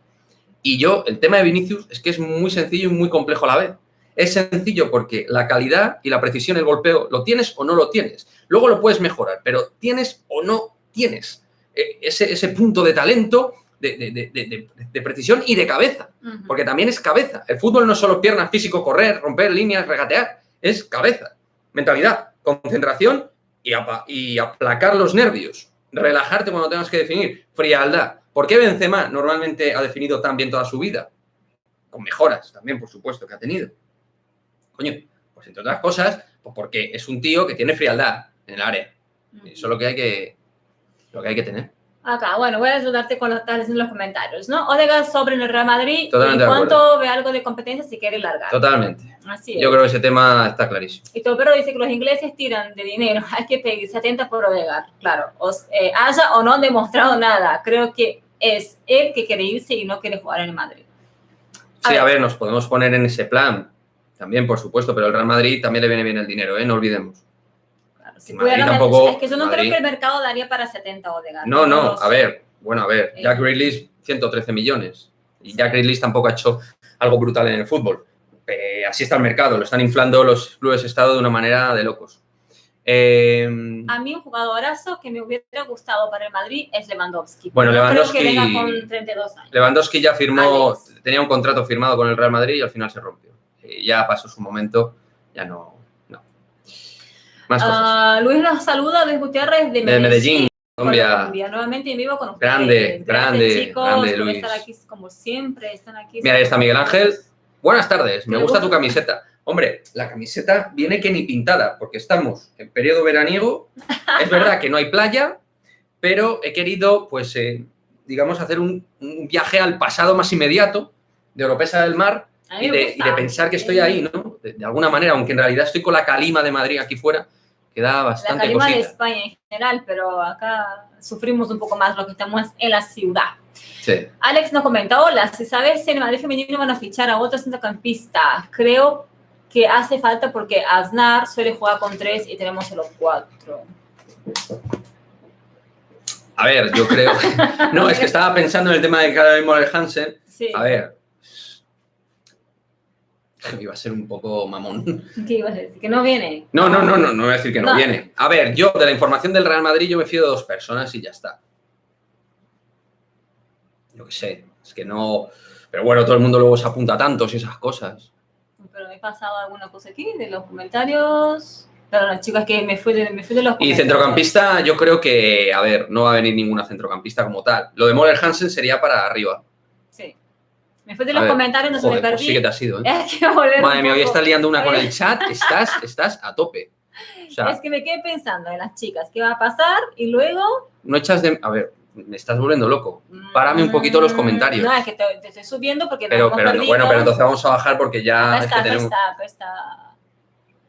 Y el tema de Vinicius es que es muy sencillo y muy complejo a la vez. Es sencillo porque la calidad y la precisión del golpeo lo tienes o no lo tienes. Luego lo puedes mejorar, pero tienes o no tienes ese punto de talento, de precisión y de cabeza. Porque también es cabeza. El fútbol no es solo piernas, físico, correr, romper líneas, regatear. Es cabeza, mentalidad, concentración y aplacar los nervios. Relajarte cuando tengas que definir. Frialdad. ¿Por qué Benzema normalmente ha definido tan bien toda su vida? Con mejoras también, por supuesto, que ha tenido. Coño, pues entre otras cosas, pues porque es un tío que tiene frialdad en el área. Eso es lo que hay que tener. Acá, bueno, voy a ayudarte con lo que estás diciendo en los comentarios, ¿no? Odegaard sobre en el Real Madrid. Totalmente en cuanto ve algo de competencia, si quiere largar. Totalmente. Así es. Yo creo que ese tema está clarísimo. Y Topero dice que los ingleses tiran de dinero. Hay que pedir 70 por Odegaard. Claro, haya o no demostrado nada. Creo que es él que quiere irse y no quiere jugar en el Madrid. A ver, nos podemos poner en ese plan. También, por supuesto, pero al Real Madrid también le viene bien el dinero, no olvidemos. Claro, si tampoco, es que yo no creo que el mercado daría para 70 Odegaard. No, a ver, Jack Grealish, 113 millones. Y Jack Grealish tampoco ha hecho algo brutal en el fútbol. Así está el mercado, lo están inflando los clubes de estado de una manera de locos. A mí un jugadorazo que me hubiera gustado para el Madrid es Lewandowski. Bueno, Lewandowski, creo que venga con 32 años. Lewandowski ya tenía un contrato firmado con el Real Madrid y al final se rompió. Ya pasó su momento, ya no. Más cosas. Luis nos saluda desde Gutiérrez de Medellín, Colombia. Nuevamente en vivo con ustedes. Grande, chicos, grande, Luis. Estar aquí como siempre, están aquí. Mira, ahí está Miguel Ángel. Buenas tardes, me gusta tu camiseta. Hombre, la camiseta viene que ni pintada, porque estamos en periodo veraniego. Es verdad que no hay playa, pero he querido, pues, digamos, hacer un viaje al pasado más inmediato de Oropesa del Mar y de pensar que estoy ahí, ¿no? De alguna manera, aunque en realidad estoy con la calima de Madrid aquí fuera, que da bastante la calima cosita. de España en general, pero acá sufrimos un poco más los que estamos en la ciudad. Sí. Alex nos comenta, hola, si sabes si en el Madrid femenino van a fichar a otro centrocampista, creo que hace falta porque Aznar suele jugar con 3 y tenemos solo 4. A ver, yo creo... No, es que estaba pensando en el tema de Karim Hansen. Sí. A ver... Iba a ser un poco mamón. ¿Qué ibas a decir? ¿Que no viene? No voy a decir que no viene. A ver, yo de la información del Real Madrid yo me fío de 2 personas y ya está. yo qué sé, es que no... Pero bueno, todo el mundo luego se apunta a tantos y esas cosas. Pero he pasado alguna cosa aquí de los comentarios. Perdón, chicas, que me fui de los comentarios. Y centrocampista, yo creo que, a ver, no va a venir ninguna centrocampista como tal. Lo de Moller Hansen sería para arriba. Sí. Me fui de los comentarios, no se me perdí. Pues sí que te has ido, ¿eh? Es que volver Madre mía, hoy estás liando una con el chat, estás a tope. O sea, es que me quedé pensando en las chicas, qué va a pasar y luego... No echas de... A ver, me estás volviendo loco. Párame un poquito los comentarios. No, es que te estoy subiendo porque pero entonces vamos a bajar porque ya acá es que tenemos... está.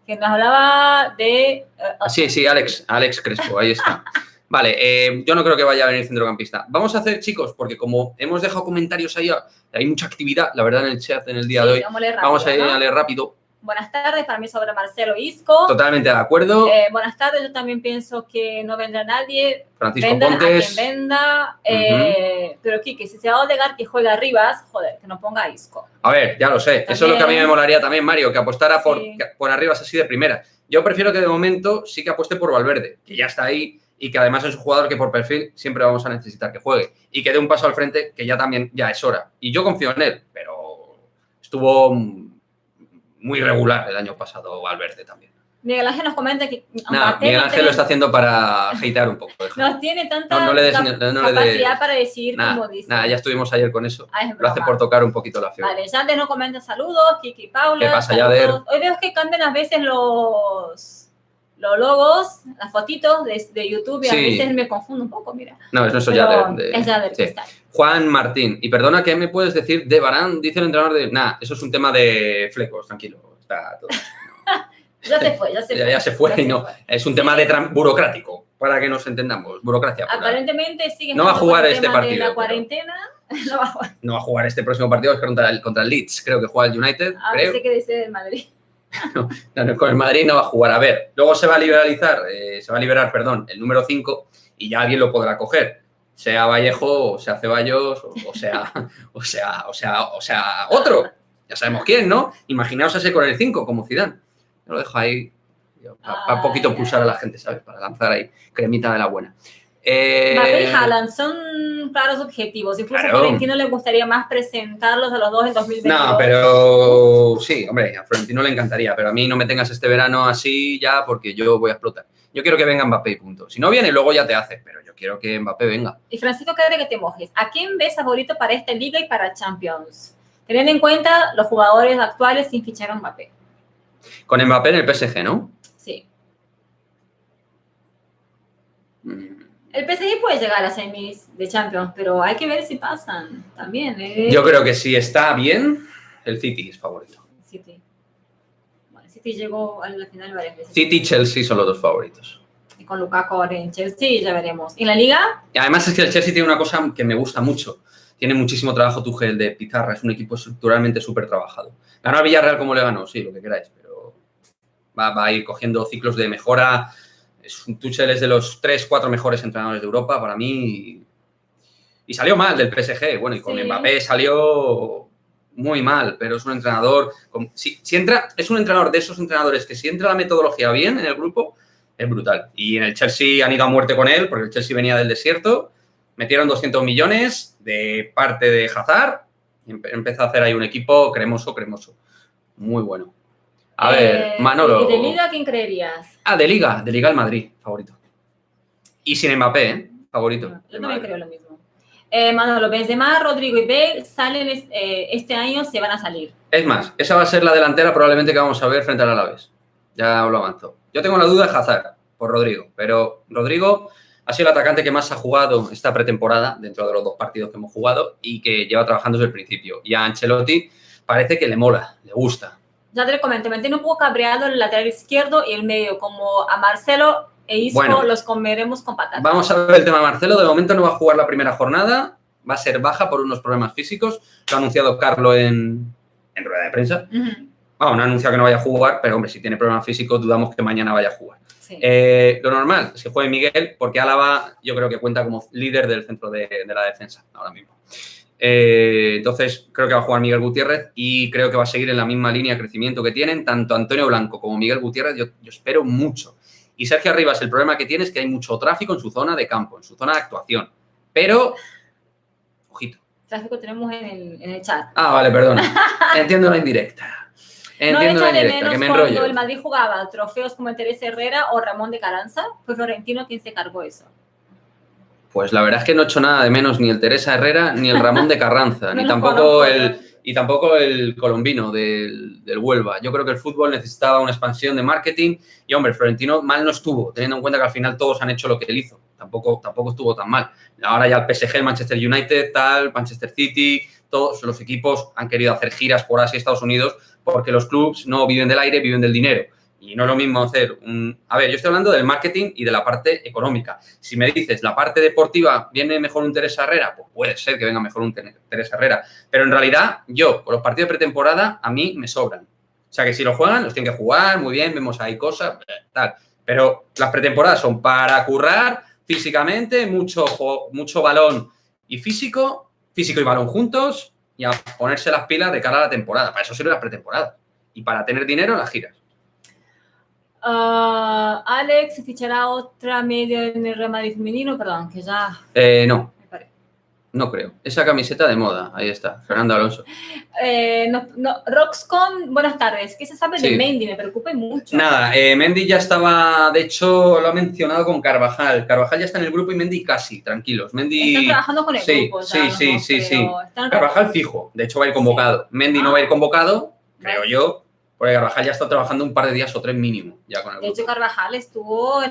Que nos hablaba de... Sí, Alex Crespo, ahí está. Vale, yo no creo que vaya a venir centrocampista. Vamos a hacer, chicos, porque como hemos dejado comentarios ahí, hay mucha actividad, la verdad, en el chat en el día de hoy. Vamos a ir a leer rápido. Buenas tardes, para mí sobre Marcelo Isco. Totalmente de acuerdo. Buenas tardes, yo también pienso que no vendrá nadie. Francisco Vendan Pontes. a quien venda. Pero Quique, si se va a Odegaard que juega arriba, joder, que no ponga a Isco. A ver, ya lo sé. También. Eso es lo que a mí me molaría también, Mario, que apostara por arriba así de primera. Yo prefiero que de momento sí que apueste por Valverde, que ya está ahí y que además es un jugador que por perfil siempre vamos a necesitar que juegue. Y que dé un paso al frente, que ya es hora. Y yo confío en él, pero estuvo muy regular el año pasado Valverde también. Miguel Ángel nos comenta que... Miguel Ángel lo está haciendo para hatear un poco. No tiene tanta capacidad para decir como dice. Nada, ya estuvimos ayer con eso. Lo hace por tocar un poquito la fiebre. Vale, Yander nos comenta saludos, Kiki Paula. ¿Qué pasa, Yander? Hoy veo que cambian a veces los logos, las fotitos de YouTube y a veces me confundo un poco, mira. No, es nuestro Yander. Es Yander que está. Juan Martín. Y perdona, ¿qué me puedes decir de Varane? Dice el entrenador de... Nah, eso es un tema de flecos, tranquilo. Está todo... Ya se fue. Y no. Es un tema de burocrático, para que nos entendamos. Burocracia. Aparentemente sigue... No va a jugar este partido. De la cuarentena. No va a jugar este próximo partido, es contra el Leeds. Creo que juega el United. Creo. Sé que dice del Madrid. No, con el Madrid no va a jugar. A ver, luego se va a liberar, el número 5 y ya alguien lo podrá coger. Sea Vallejo, o sea Ceballos, o sea otro. Ya sabemos quién, ¿no? Imaginaos ese con el 5, como Zidane. Yo lo dejo ahí para poquito pulsar a la gente, ¿sabes? Para lanzar ahí cremita de la buena. Mbappé y Haaland son claros objetivos. Incluso a Florentino le gustaría más presentarlos a los dos en 2022. No, pero sí, hombre, a Florentino le encantaría, pero a mí no me tengas este verano así ya porque yo voy a explotar. Yo quiero que venga Mbappé y punto. Si no viene, luego ya te haces, pero yo quiero que Mbappé venga. Y Francisco, quiere que te mojes. ¿A quién ves favorito para esta liga y para Champions? Teniendo en cuenta los jugadores actuales sin fichar a Mbappé. Con Mbappé en el PSG, ¿no? Sí. El PSG puede llegar a semis de Champions, pero hay que ver si pasan también. Yo creo que si está bien, el City es favorito. City. Bueno, City llegó a la final varias veces. City y Chelsea son los dos favoritos. Y con Lukaku ahora en Chelsea ya veremos. ¿Y la Liga? Y además es que el Chelsea tiene una cosa que me gusta mucho. Tiene muchísimo trabajo Tuchel de pizarra. Es un equipo estructuralmente súper trabajado. ¿Ganó al Villarreal como le ganó? Sí, lo que queráis, pero va a ir cogiendo ciclos de mejora. Tuchel es de los 3-4 mejores entrenadores de Europa para mí. Y salió mal del PSG. Bueno, y con Mbappé salió muy mal, pero es un entrenador... es un entrenador de esos entrenadores que si entra la metodología bien en el grupo, es brutal. Y en el Chelsea han ido a muerte con él, porque el Chelsea venía del desierto. Metieron 200 millones de parte de Hazard y empezó a hacer ahí un equipo cremoso. Muy bueno. A ver, Manolo. ¿Y de Liga quién creerías? De Liga el Madrid, favorito. Y sin Mbappé, favorito. Yo también creo lo mismo. Manolo, Benzema, Rodrigo y Bale salen este año, se van a salir. Es más, esa va a ser la delantera probablemente que vamos a ver frente al Alavés. Ya os lo avanzo. Yo tengo la duda de Hazard por Rodrigo, pero Rodrigo ha sido el atacante que más ha jugado esta pretemporada dentro de los 2 partidos que hemos jugado y que lleva trabajando desde el principio. Y a Ancelotti parece que le mola, le gusta. Ya te comento, me tiene un poco cabreado el lateral izquierdo y el medio, como a Marcelo e Isco los comeremos con patatas. Vamos a ver el tema de Marcelo. De momento no va a jugar la primera jornada, va a ser baja por unos problemas físicos. Lo ha anunciado Carlo en rueda de prensa. No ha anunciado que no vaya a jugar, pero hombre, si tiene problemas físicos, dudamos que mañana vaya a jugar. Sí. Lo normal es que juegue Miguel, porque Álava yo creo que cuenta como líder del centro de la defensa ahora mismo. Entonces creo que va a jugar Miguel Gutiérrez y creo que va a seguir en la misma línea de crecimiento que tienen tanto Antonio Blanco como Miguel Gutiérrez. Yo espero mucho. Y Sergio Arribas, el problema que tiene es que hay mucho tráfico en su zona de campo, en su zona de actuación. Pero, ojito. tráfico tenemos en el chat. Ah, vale, perdón. Entiendo la indirecta. Entiendo la ¿No echa de indirecta, menos que me cuando enrollo. el Madrid jugaba trofeos como Teresa Herrera o Ramón de Carranza? Fue Florentino quien se cargó eso. Pues la verdad es que no he hecho nada de menos ni el Teresa Herrera ni el Ramón de Carranza, No ni los tampoco conozco, y tampoco el colombino del Huelva. Yo creo que el fútbol necesitaba una expansión de marketing y, hombre, Florentino mal no estuvo, teniendo en cuenta que al final todos han hecho lo que él hizo. Tampoco estuvo tan mal. Ahora ya el PSG, el Manchester United, Manchester City, todos los equipos han querido hacer giras por Asia y Estados Unidos porque los clubs no viven del aire, viven del dinero. Y no es lo mismo hacer un... A ver, yo estoy hablando del marketing y de la parte económica. Si me dices, la parte deportiva, ¿viene mejor un Teresa Herrera? Pues puede ser que venga mejor un Teresa Herrera. Pero en realidad, yo, con los partidos de pretemporada, a mí me sobran. O sea, que si los juegan, los tienen que jugar, muy bien, vemos ahí cosas, tal. Pero las pretemporadas son para currar físicamente, mucho balón y físico y balón juntos y a ponerse las pilas de cara a la temporada. Para eso sirve las pretemporadas. Y para tener dinero en las giras. Alex fichará otra media en el Real Madrid femenino, perdón, que ya... No. No creo. Esa camiseta de moda, ahí está, Fernando Alonso. Roxcom, buenas tardes. ¿Qué se sabe Sí. de Mendy? Me preocupa mucho. Nada, Mendy ya estaba, de hecho, lo ha mencionado con Carvajal. Carvajal ya está en el grupo y Mendy casi, tranquilos. Mendy... Están trabajando con el grupo. Sí. Carvajal fijo, de hecho va a ir convocado. Sí. Mendy no va a ir convocado, creo yo, porque Carvajal ya está trabajando un par de días o 3 mínimo ya con el grupo. De hecho, Carvajal estuvo en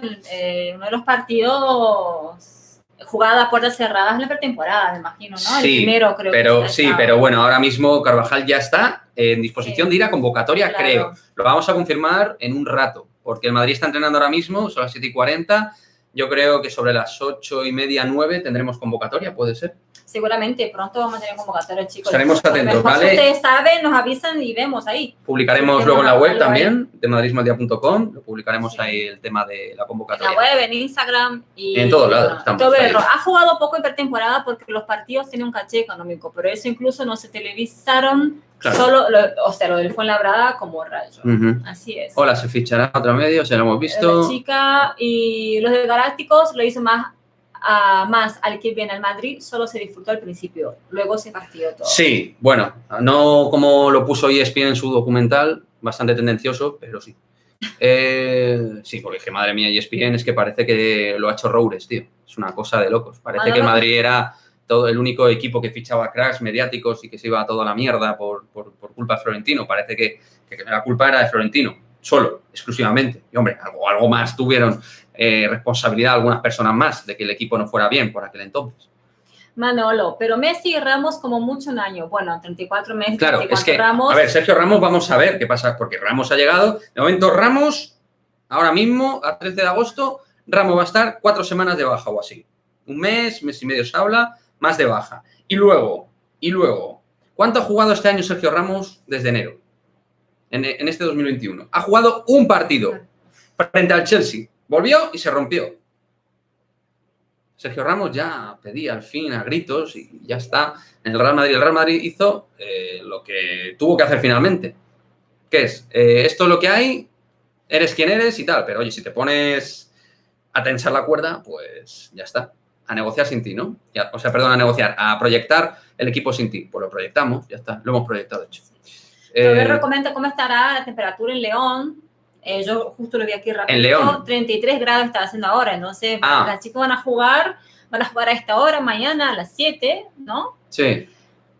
uno de los partidos jugada a puertas cerradas en la pretemporada, me imagino, ¿no? Sí, el primero creo que sí, pero bueno, ahora mismo Carvajal ya está en disposición de ir a convocatoria, claro. Creo. Lo vamos a confirmar en un rato, porque el Madrid está entrenando ahora mismo, son las 7:40. Yo creo que sobre las 8:30, 9 tendremos convocatoria, ¿puede ser? Seguramente, pronto vamos a tener convocatoria, chicos. Estaremos atentos, ¿vale? Si ustedes saben, nos avisan y vemos ahí. Publicaremos luego en la web también, de madridismaldia.com, lo publicaremos ahí el tema de la convocatoria. En la web, en Instagram y... En todos lados estamos. Ha jugado poco en pretemporada porque los partidos tienen un caché económico, pero eso incluso no se televisaron, claro. Solo, lo del Fuenlabrada como rayo. Así es. Hola, se fichará otro medio, se lo hemos visto. La chica y los de Galácticos lo hizo más al que viene al Madrid, solo se disfrutó al principio, luego se fastidió todo. Sí, bueno, no como lo puso ESPN en su documental, bastante tendencioso, pero sí. Sí, porque es que, madre mía, ESPN es que parece que lo ha hecho Roures, tío. Es una cosa de locos. Parece que el Madrid era todo el único equipo que fichaba cracks mediáticos y que se iba a toda la mierda por culpa de Florentino. Parece que la culpa era de Florentino, solo, exclusivamente. Y, hombre, algo más tuvieron responsabilidad algunas personas más de que el equipo no fuera bien por aquel entonces. Manolo, pero Messi y Ramos como mucho un año. Bueno, 34 meses, claro, 34 es que, Ramos. A ver, Sergio Ramos, vamos a ver qué pasa, porque Ramos ha llegado. De momento, Ramos, ahora mismo, a 13 de agosto, Ramos va a estar 4 semanas de baja o así. Un mes y medio se habla, más de baja. Y luego, ¿cuánto ha jugado este año Sergio Ramos desde enero? En este 2021. Ha jugado un partido frente al Chelsea. Volvió y se rompió. Sergio Ramos ya pedía al fin a gritos y ya está en el Real Madrid. El Real Madrid hizo lo que tuvo que hacer finalmente. ¿Qué es? Esto es lo que hay, eres quien eres y tal. Pero oye, si te pones a tensar la cuerda, pues ya está. A negociar sin ti, ¿no? A negociar, a proyectar el equipo sin ti. Pues lo proyectamos, ya está. Lo hemos proyectado, de hecho. Roberto comenta cómo estará la temperatura en León. Yo justo lo vi aquí rápido. En León. 33 grados está haciendo ahora. Entonces, las chicas van a jugar a esta hora, mañana a las 7, ¿no? Sí.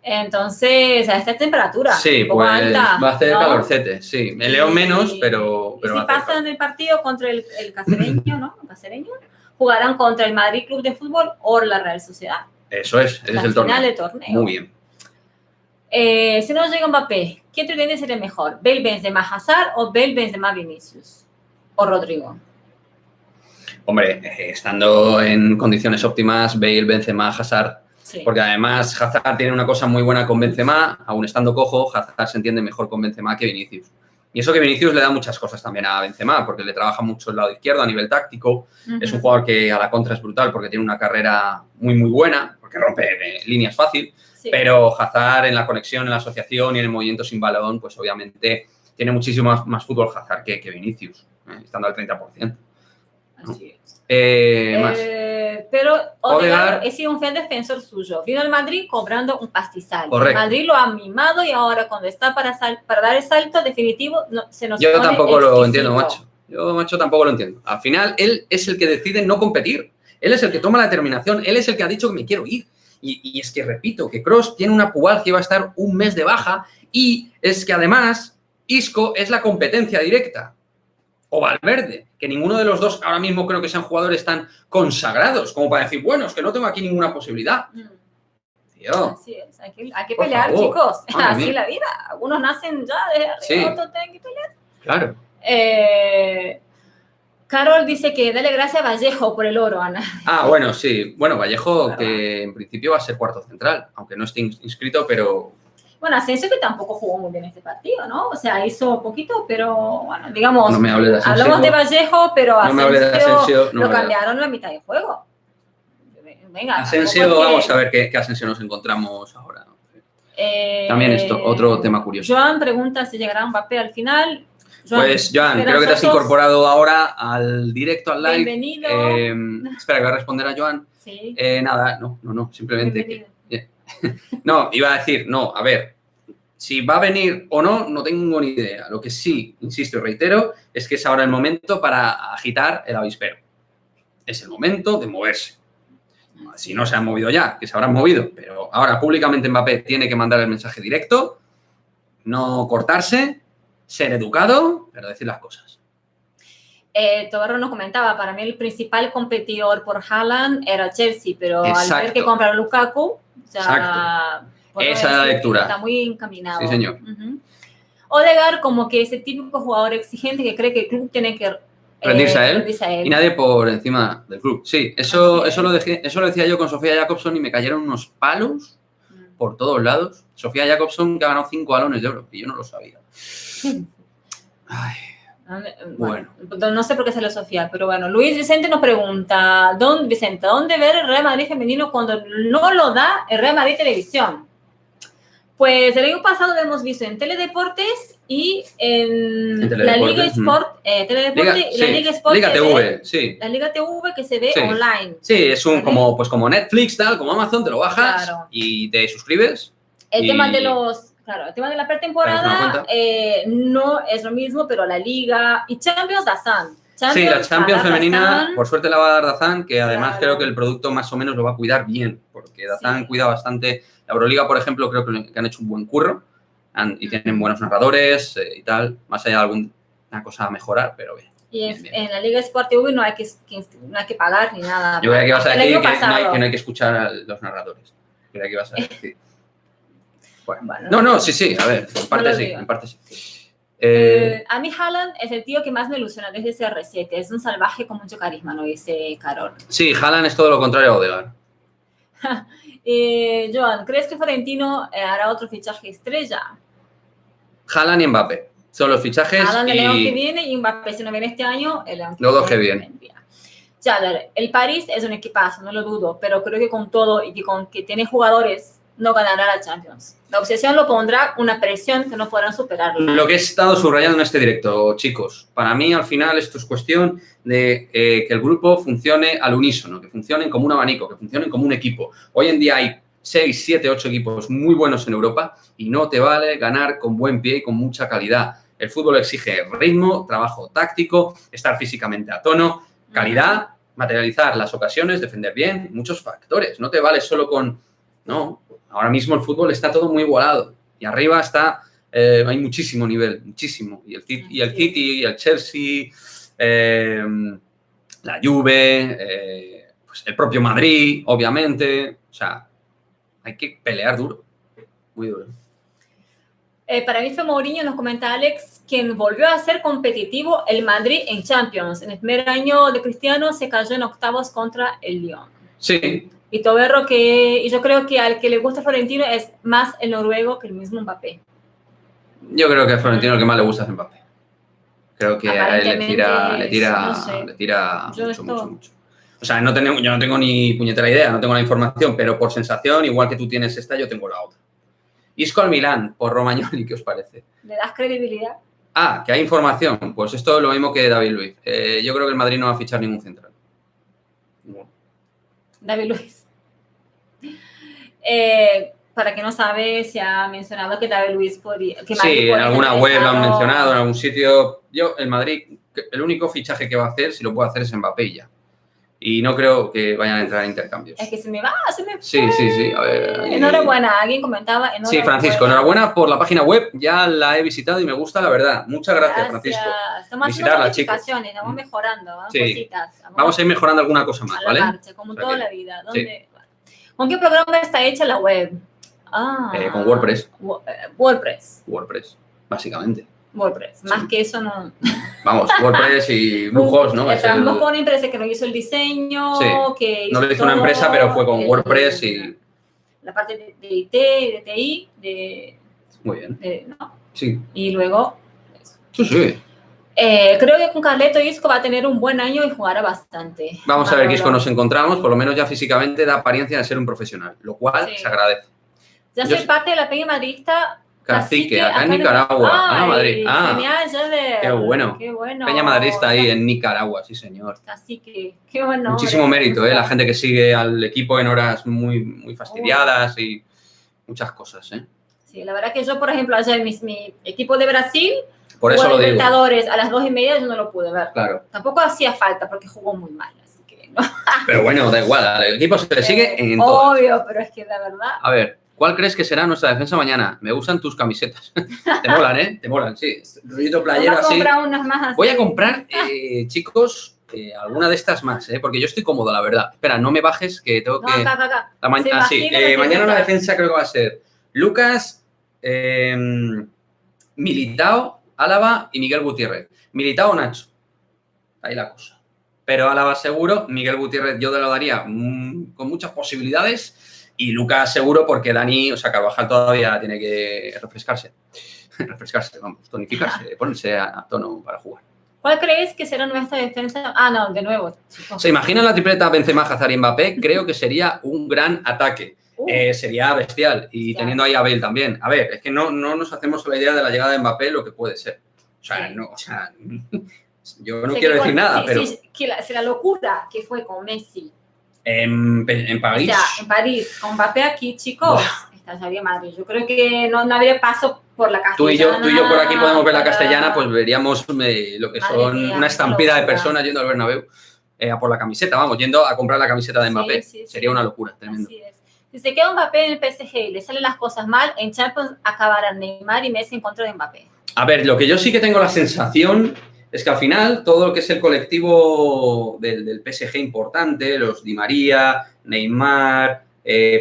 Entonces, a esta temperatura. Sí, pues alta, va a hacer calorcete, sí. En León menos, pero si pasan el partido contra el cacereño, ¿no? El cacereño, jugarán contra el Madrid Club de Fútbol o la Real Sociedad. Eso es el final de torneo. Muy bien. Si no llega Mbappé, ¿quién te entiende sería mejor? ¿Bale, Benzema, Hazard o Bale, Benzema, Vinicius? ¿O Rodrigo? Hombre, estando en condiciones óptimas, Bale, Benzema, Hazard. Sí. Porque además Hazard tiene una cosa muy buena con Benzema, aún estando cojo, Hazard se entiende mejor con Benzema que Vinicius. Y eso que Vinicius le da muchas cosas también a Benzema, porque le trabaja mucho el lado izquierdo a nivel táctico. Es un jugador que a la contra es brutal porque tiene una carrera muy, muy buena, porque rompe líneas fácil. Sí. Pero Hazard en la conexión, en la asociación y en el movimiento sin balón, pues obviamente tiene muchísimo más fútbol Hazard que Vinicius, estando al 30%. Así es. Más. Pero Odegaard Odegaard. ha sido un fiel defensor suyo. Vino al Madrid cobrando un pastizal. Correcto. El Madrid lo ha mimado y ahora cuando está para dar el salto definitivo se nos Yo pone tampoco lo exquisito. entiendo, macho. Yo, macho, tampoco lo entiendo. Al final, él es el que decide no competir. Él es el que toma la determinación. Él es el que ha dicho que me quiero ir. Y es que, repito, que Kroos tiene una pubalgia y va a estar un mes de baja. Y es que, además, Isco es la competencia directa. O Valverde, que ninguno de los dos ahora mismo creo que sean jugadores tan consagrados como para decir, bueno, es que no tengo aquí ninguna posibilidad. Tío. Así es, hay que Por pelear, favor. chicos. Madre Así mía. la vida. Algunos nacen ya desde arriba, Sí. otros tienen que pelear. Claro. Carol dice que dale gracias a Vallejo por el oro, Ana. Ah, bueno, sí. Bueno, Vallejo, ¿Verdad? que en principio va a ser cuarto central, aunque no esté inscrito, pero Bueno, Asensio que tampoco jugó muy bien este partido, ¿no? O sea, hizo poquito, pero bueno, digamos, no me hable de Asensio. hablamos de Vallejo, pero No me hable de Asensio. No lo me hable de- cambiaron a la mitad del juego. Venga, Asensio, tampoco es que- vamos a ver qué Asensio nos encontramos ahora. Eh, También esto, otro tema curioso. Joan pregunta si llegará Mbappé al final. Pues, Joan, creo que te has esperanzosos. incorporado ahora al directo, al live. Bienvenido. Espera, que voy a responder a Joan. Sí. Nada, no, simplemente Bienvenido. No, iba a decir, no, a ver, si va a venir o no, no tengo ni idea. Lo que sí, insisto y reitero, es que es ahora el momento para agitar el avispero. Es el momento de moverse. Si no se han movido ya, que se habrán movido, pero ahora públicamente Mbappé tiene que mandar el mensaje directo, no cortarse, ser educado, pero decir las cosas. Tobarro nos comentaba, para mí el principal competidor por Haaland era Chelsea, pero al ver Exacto. que compraron Lukaku, ya Exacto. puedo Esa es la decir que lectura. está muy encaminado. Sí, señor. Ujú. Odegaard como que ese típico jugador exigente que cree que el club tiene que Rendirse a él. rendirse a él. Y nadie por encima del club. Sí, eso lo decía yo con Sofía Jacobson y me cayeron unos palos por todos lados. Sofía Jacobson que ha ganado 5 balones de oro y yo no lo sabía. Ay, Bueno, no sé por qué salió Sofía, pero bueno, Luis Vicente nos pregunta, ¿dónde ver el Real Madrid femenino cuando no lo da el Real Madrid Televisión? Pues el año pasado lo hemos visto en Teledeportes y en la Liga Sport, Teledeporte y la Liga Sport Liga TV, sí. La Liga TV que se ve Sí. online. Sí, es un como Netflix, tal, como Amazon, te lo bajas Claro. y te suscribes. El Y- tema de el tema de la pretemporada no es lo mismo, pero la Liga y Champions DAZN. Sí, la Champions para femenina, DAZN. por suerte la va a dar DAZN, que además Claro. creo que el producto más o menos lo va a cuidar bien, porque DAZN Sí. cuida bastante. La Euroliga, por ejemplo, creo que han hecho un buen curro y tienen buenos narradores y tal, más allá de alguna cosa a mejorar, pero bien. Y Bien. en la Liga Sport TV no hay que pagar ni nada. Yo creía que ibas a El decir año que pasado. no hay que escuchar a los narradores. Creía que ibas a decir. Bueno, No, sí, a ver, en parte lo sí, digo. en parte sí. A mí Haaland es el tío que más me ilusiona desde CR7. Es un salvaje con mucho carisma, ¿no? Dice Carol. Sí, Haaland es todo lo contrario a Odegaard. Joan, ¿crees que Florentino hará otro fichaje estrella? Haaland y Mbappé. Son los fichajes Haaland el año que y viene y Mbappé si no viene este año, el año Los dos que vienen. vendría. Ya, dale, el París es un equipazo, no lo dudo, pero creo que con todo y que con que tiene jugadores no ganará la Champions. La obsesión lo pondrá una presión que no podrán superarlo. lo que he estado subrayando en este directo, chicos. Para mí, al final, esto es cuestión de que el grupo funcione al unísono, que funcionen como un abanico, que funcionen como un equipo. Hoy en día hay 6, 7, 8 equipos muy buenos en Europa y no te vale ganar con buen pie y con mucha calidad. El fútbol exige ritmo, trabajo táctico, estar físicamente a tono, calidad, materializar las ocasiones, defender bien, muchos factores. No te vale solo con... No, ahora mismo el fútbol está todo muy igualado y arriba está... hay muchísimo nivel, muchísimo. Y el City, y el Chelsea, la Juve, pues el propio Madrid, obviamente. O sea, hay que pelear duro, muy duro. Para mí fue Mourinho, nos comenta Alex, quien volvió a ser competitivo el Madrid en Champions. En el primer año de Cristiano se cayó en octavos contra el Lyon. Sí. Y Toberro, y yo creo que al que le gusta Florentino es más el noruego que el mismo Mbappé. Yo creo que a Florentino lo que más le gusta es Mbappé. Creo que a él le tira mucho. O sea, yo no tengo ni puñetera idea, no tengo la información, pero por sensación, igual que tú tienes esta, yo tengo la otra. Isco al Milán, por Romagnoli, ¿qué os parece? ¿Le das credibilidad? Ah, que hay información. Pues esto es lo mismo que David Luiz. Yo creo que el Madrid no va a fichar ningún central. Ninguno. David Luiz. Para que no sabe, se ha mencionado que David Luiz podría... Que Madrid Sí, en podría alguna estar web lo han interesado. mencionado, en algún sitio. Yo, el Madrid, el único fichaje que va a hacer, si lo puede hacer, es Mbappé y ya. Y no creo que vayan a entrar en intercambios. Es que se me va, se me fue. Sí. A ver, Enhorabuena, alguien comentaba enhorabuena. Sí, Francisco, enhorabuena por la página web. Ya la he visitado y me gusta, la verdad. Muchas gracias, Francisco. Estamos haciendo Visitarla, chicos. modificaciones, estamos mejorando, ¿no? Sí. Cositas. Vamos a ir mejorando alguna cosa más, a la ¿vale? marcha, como O sea toda que- la vida. ¿Dónde? ¿Con qué programa está hecha la web? Con WordPress. WordPress, Básicamente. WordPress. Sí. Más que eso no... Vamos, WordPress y Bluehost, ¿no? Es Trabajamos el- con una empresa que nos hizo el diseño, Sí. que No lo hizo todo, una empresa, pero fue con WordPress y... la parte de IT, de TI, Muy bien. ¿no? Sí. Y luego... Sí. creo que con Carleto Isco va a tener un buen año y jugará bastante. Vamos a ver, Manolo. Quisco, nos encontramos. Por lo menos ya físicamente da apariencia de ser un profesional, lo cual Sí. se agradece. Ya Yo soy parte de la peña madridista. Cacique, acá en Nicaragua. Ay, Madrid. Genial, Jader. Qué bueno. Qué bueno. Peña madridista ahí en Nicaragua, sí, señor. Cacique, qué bueno. Muchísimo mérito, la gente que sigue al equipo en horas muy fastidiadas y muchas cosas, Sí, la verdad que yo, por ejemplo, ayer mi equipo de Brasil Por eso jugó lo digo. Libertadores a las 2:30, yo no lo pude ver. Claro. Tampoco hacía falta porque jugó muy mal, así que no. Pero bueno, da igual, al equipo se le sigue en todo. Obvio, pero es que la verdad. A ver, ¿cuál crees que será nuestra defensa mañana? Me gustan tus camisetas. Te molan, ¿eh? Te molan, sí. Rollito playero Vamos a así. comprar unas más así. Voy a comprar, chicos, alguna de estas más, porque yo estoy cómodo, la verdad. Espera, no me bajes, que tengo No, que... acá. Sí, mañana la defensa creo que va a ser Lucas, Militao, Álava y Miguel Gutiérrez. Militao o Nacho. Ahí la cosa. Pero Álava seguro, Miguel Gutiérrez yo te lo daría con muchas posibilidades y Lucas seguro porque Dani, o sea, Carvajal todavía tiene que refrescarse. Vamos, tonificarse, ponerse a tono para jugar. ¿Cuál crees que será nuestra defensa? Ah, no, de nuevo, chicos. ¿Se imaginan la tripleta Benzema, Hazard y Mbappé? Creo que sería un gran ataque. Sería bestial. Y teniendo ahí a Bale también. A ver, es que no nos hacemos la idea de la llegada de Mbappé lo que puede ser. Yo no quiero decir nada, pero... la locura que fue con Messi. En París. O sea, en París, con Mbappé aquí, chicos, estallaría madre. Yo creo que no habría paso por la Castellana. Tú y yo por aquí podemos ver la Castellana, pues veríamos lo que son una estampida de personas yendo al Bernabéu a por la camiseta, vamos, yendo a comprar la camiseta de Mbappé. Sería una locura, tremendo. Así es. Si se queda Mbappé en el PSG y le salen las cosas mal, en Champions acabarán Neymar y Messi en contra de Mbappé. A ver, lo que yo sí que tengo la sensación es que al final todo lo que es el colectivo del PSG importante, los Di María, Neymar,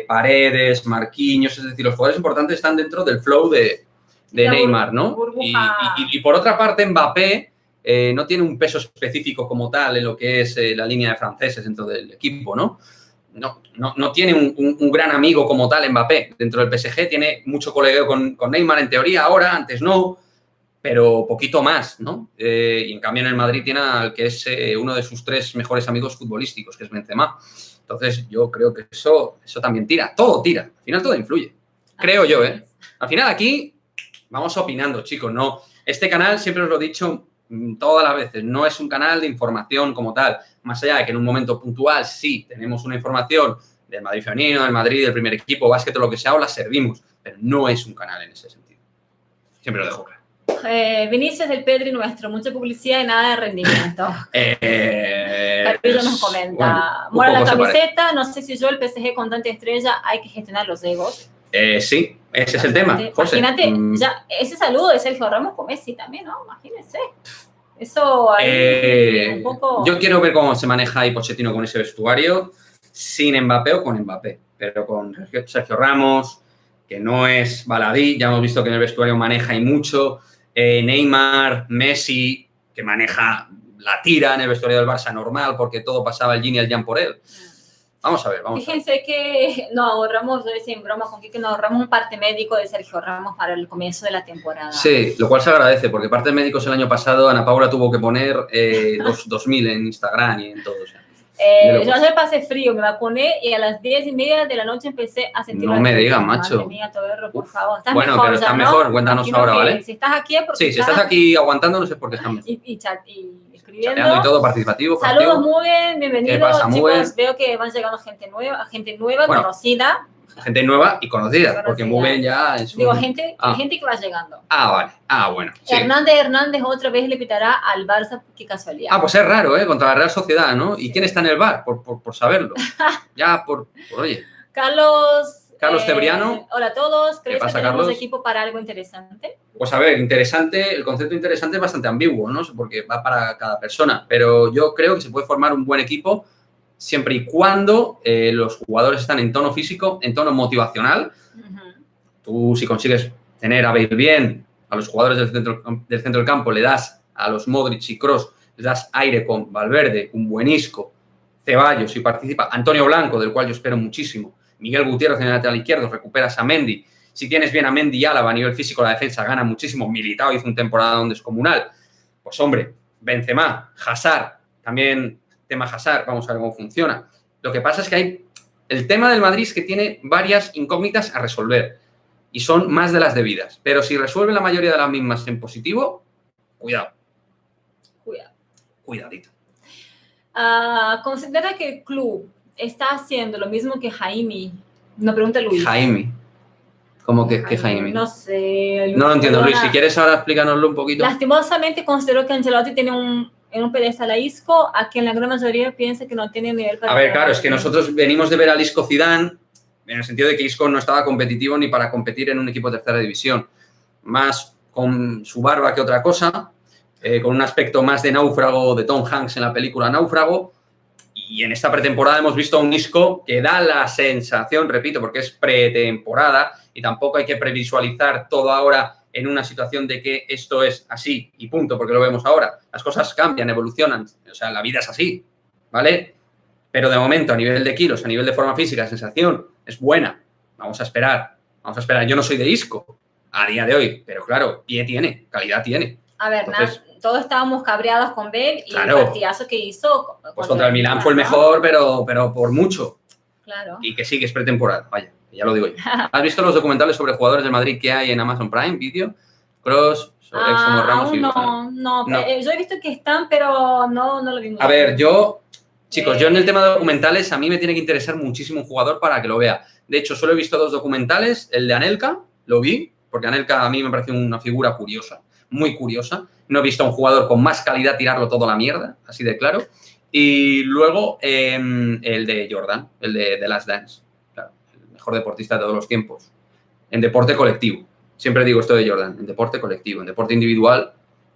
Paredes, Marquinhos, es decir, los jugadores importantes están dentro del flow de Neymar, ¿no? Y por otra parte, Mbappé no tiene un peso específico como tal en lo que es la línea de franceses dentro del equipo, ¿no? No tiene un gran amigo como tal Mbappé dentro del PSG, tiene mucho colegueo con Neymar en teoría ahora, antes no, pero poquito más, ¿no? Y en cambio en el Madrid tiene al que es uno de sus 3 mejores amigos futbolísticos, que es Benzema. Entonces yo creo que eso también tira, al final todo influye, creo yo, ¿eh? Al final aquí vamos opinando, chicos, no, este canal siempre os lo he dicho todas las veces, no es un canal de información como tal, más allá de que en un momento puntual sí tenemos una información del Madrid femenino, del Madrid, del primer equipo, básquet o lo que sea, o la servimos, pero no es un canal en ese sentido. Siempre lo dejo claro. Vinicius del Pedri nuestro, mucha publicidad y nada de rendimiento. Carrillo nos comenta, mola la camiseta, no sé si yo el PSG con tanta estrella hay que gestionar los egos. Sí, ese es el tema, José. Imagínate, ya, ese saludo de Sergio Ramos con Messi también, ¿no? Imagínense. Eso ahí un poco... Yo quiero ver cómo se maneja ahí Pochettino con ese vestuario, sin Mbappé o con Mbappé, pero con Sergio Ramos, que no es baladí, ya hemos visto que en el vestuario maneja y mucho, Neymar, Messi, que maneja la tira en el vestuario del Barça normal, porque todo pasaba el Gini y el Jan por él. Vamos a ver, Fíjense que nos ahorramos, yo decía en broma con que nos ahorramos un parte médico de Sergio Ramos para el comienzo de la temporada. Sí, lo cual se agradece, porque parte médicos el año pasado Ana Paula tuvo que poner 2000 en Instagram y en todo. O sea. De Yo ayer pasé frío, me vacuné y a las 10:30 de la noche empecé a sentir... No me digas, macho. Madre mía, Toberro, por favor. ¿Estás bueno, mejor pero ya, estás no? mejor, cuéntanos Imagino ahora, que ¿vale? si estás aquí es porque Sí, si estás aquí aguantando, no sé por qué estás mejor. y escribiendo. Chateando y todo, participativo. Saludos, muy bien, bienvenidos. ¿Qué pasa, chicos? Mube? Veo que van llegando gente nueva, Bueno, conocida. Gente nueva y conocida, porque Mube ya es un... Digo, gente que va llegando. Vale. Bueno. Sí. Hernández otra vez le pitará al Barça, qué casualidad. Pues es raro, ¿eh? Contra la Real Sociedad, ¿no? Sí. ¿Y quién está en el bar? Por saberlo. Ya, oye. Carlos Cebriano. Hola a todos. ¿Crees que tenemos Carlos? Equipo para algo interesante? Pues a ver, interesante, el concepto interesante es bastante ambiguo, ¿no? Porque va para cada persona, pero yo creo que se puede formar un buen equipo siempre y cuando los jugadores están en tono físico, en tono motivacional. Tú, si consigues tener a Bale bien, a los jugadores del centro del campo, le das a los Modric y Kroos, les das aire con Valverde, un buen Isco, Ceballos, si participa, Antonio Blanco, del cual yo espero muchísimo, Miguel Gutiérrez en el lateral izquierdo, recuperas a Mendy. Si tienes bien a Mendy y Álava a nivel físico, la defensa gana muchísimo. Militao hizo un temporada descomunal. Pues hombre, Benzema, Hazard, también tema Hazard, vamos a ver cómo funciona. Lo que pasa es que hay el tema del Madrid es que tiene varias incógnitas a resolver y son más de las debidas. Pero si resuelve la mayoría de las mismas en positivo, cuidado. Cuidadito. ¿Considera que el club está haciendo lo mismo que Jaime? No pregunta Luis. Jaime. ¿Cómo que Jaime? No sé. No lo entiendo, Luis. Si quieres ahora explícanoslo un poquito. Lastimosamente considero que Ancelotti tiene en un pedestal a Isco, a quien la gran mayoría piensa que no tiene nivel para... A ver, claro, es que nosotros venimos de ver al Isco Zidane en el sentido de que Isco no estaba competitivo ni para competir en un equipo de tercera división. Más con su barba que otra cosa, con un aspecto más de náufrago, de Tom Hanks en la película Náufrago. Y en esta pretemporada hemos visto a un Isco que da la sensación, repito, porque es pretemporada y tampoco hay que previsualizar todo ahora en una situación de que esto es así y punto, porque lo vemos ahora. Las cosas cambian, evolucionan, o sea, la vida es así, ¿vale? Pero de momento, a nivel de kilos, a nivel de forma física, la sensación es buena. Vamos a esperar. Yo no soy de Isco a día de hoy, pero claro, pie tiene, calidad tiene. A ver, entonces, todos estábamos cabreados con Bale y claro, el partidazo que hizo... Pues contra el Milán fue el mejor, pero por mucho. Claro. Y que sí, que es pretemporada, vaya, ya lo digo yo. ¿Has visto los documentales sobre jugadores del Madrid que hay en Amazon Prime Video? Kroos, Ramos aún y... No. Yo he visto que están, pero no lo vi. A ver, yo en el tema de documentales, a mí me tiene que interesar muchísimo un jugador para que lo vea. De hecho, solo he visto 2 documentales. El de Anelka, lo vi, porque Anelka a mí me pareció una figura curiosa, muy curiosa. No he visto a un jugador con más calidad tirarlo todo a la mierda, así de claro. Y luego el de Jordan, el de The Last Dance. Claro, el mejor deportista de todos los tiempos. En deporte colectivo. Siempre digo esto de Jordan, en deporte colectivo. En deporte individual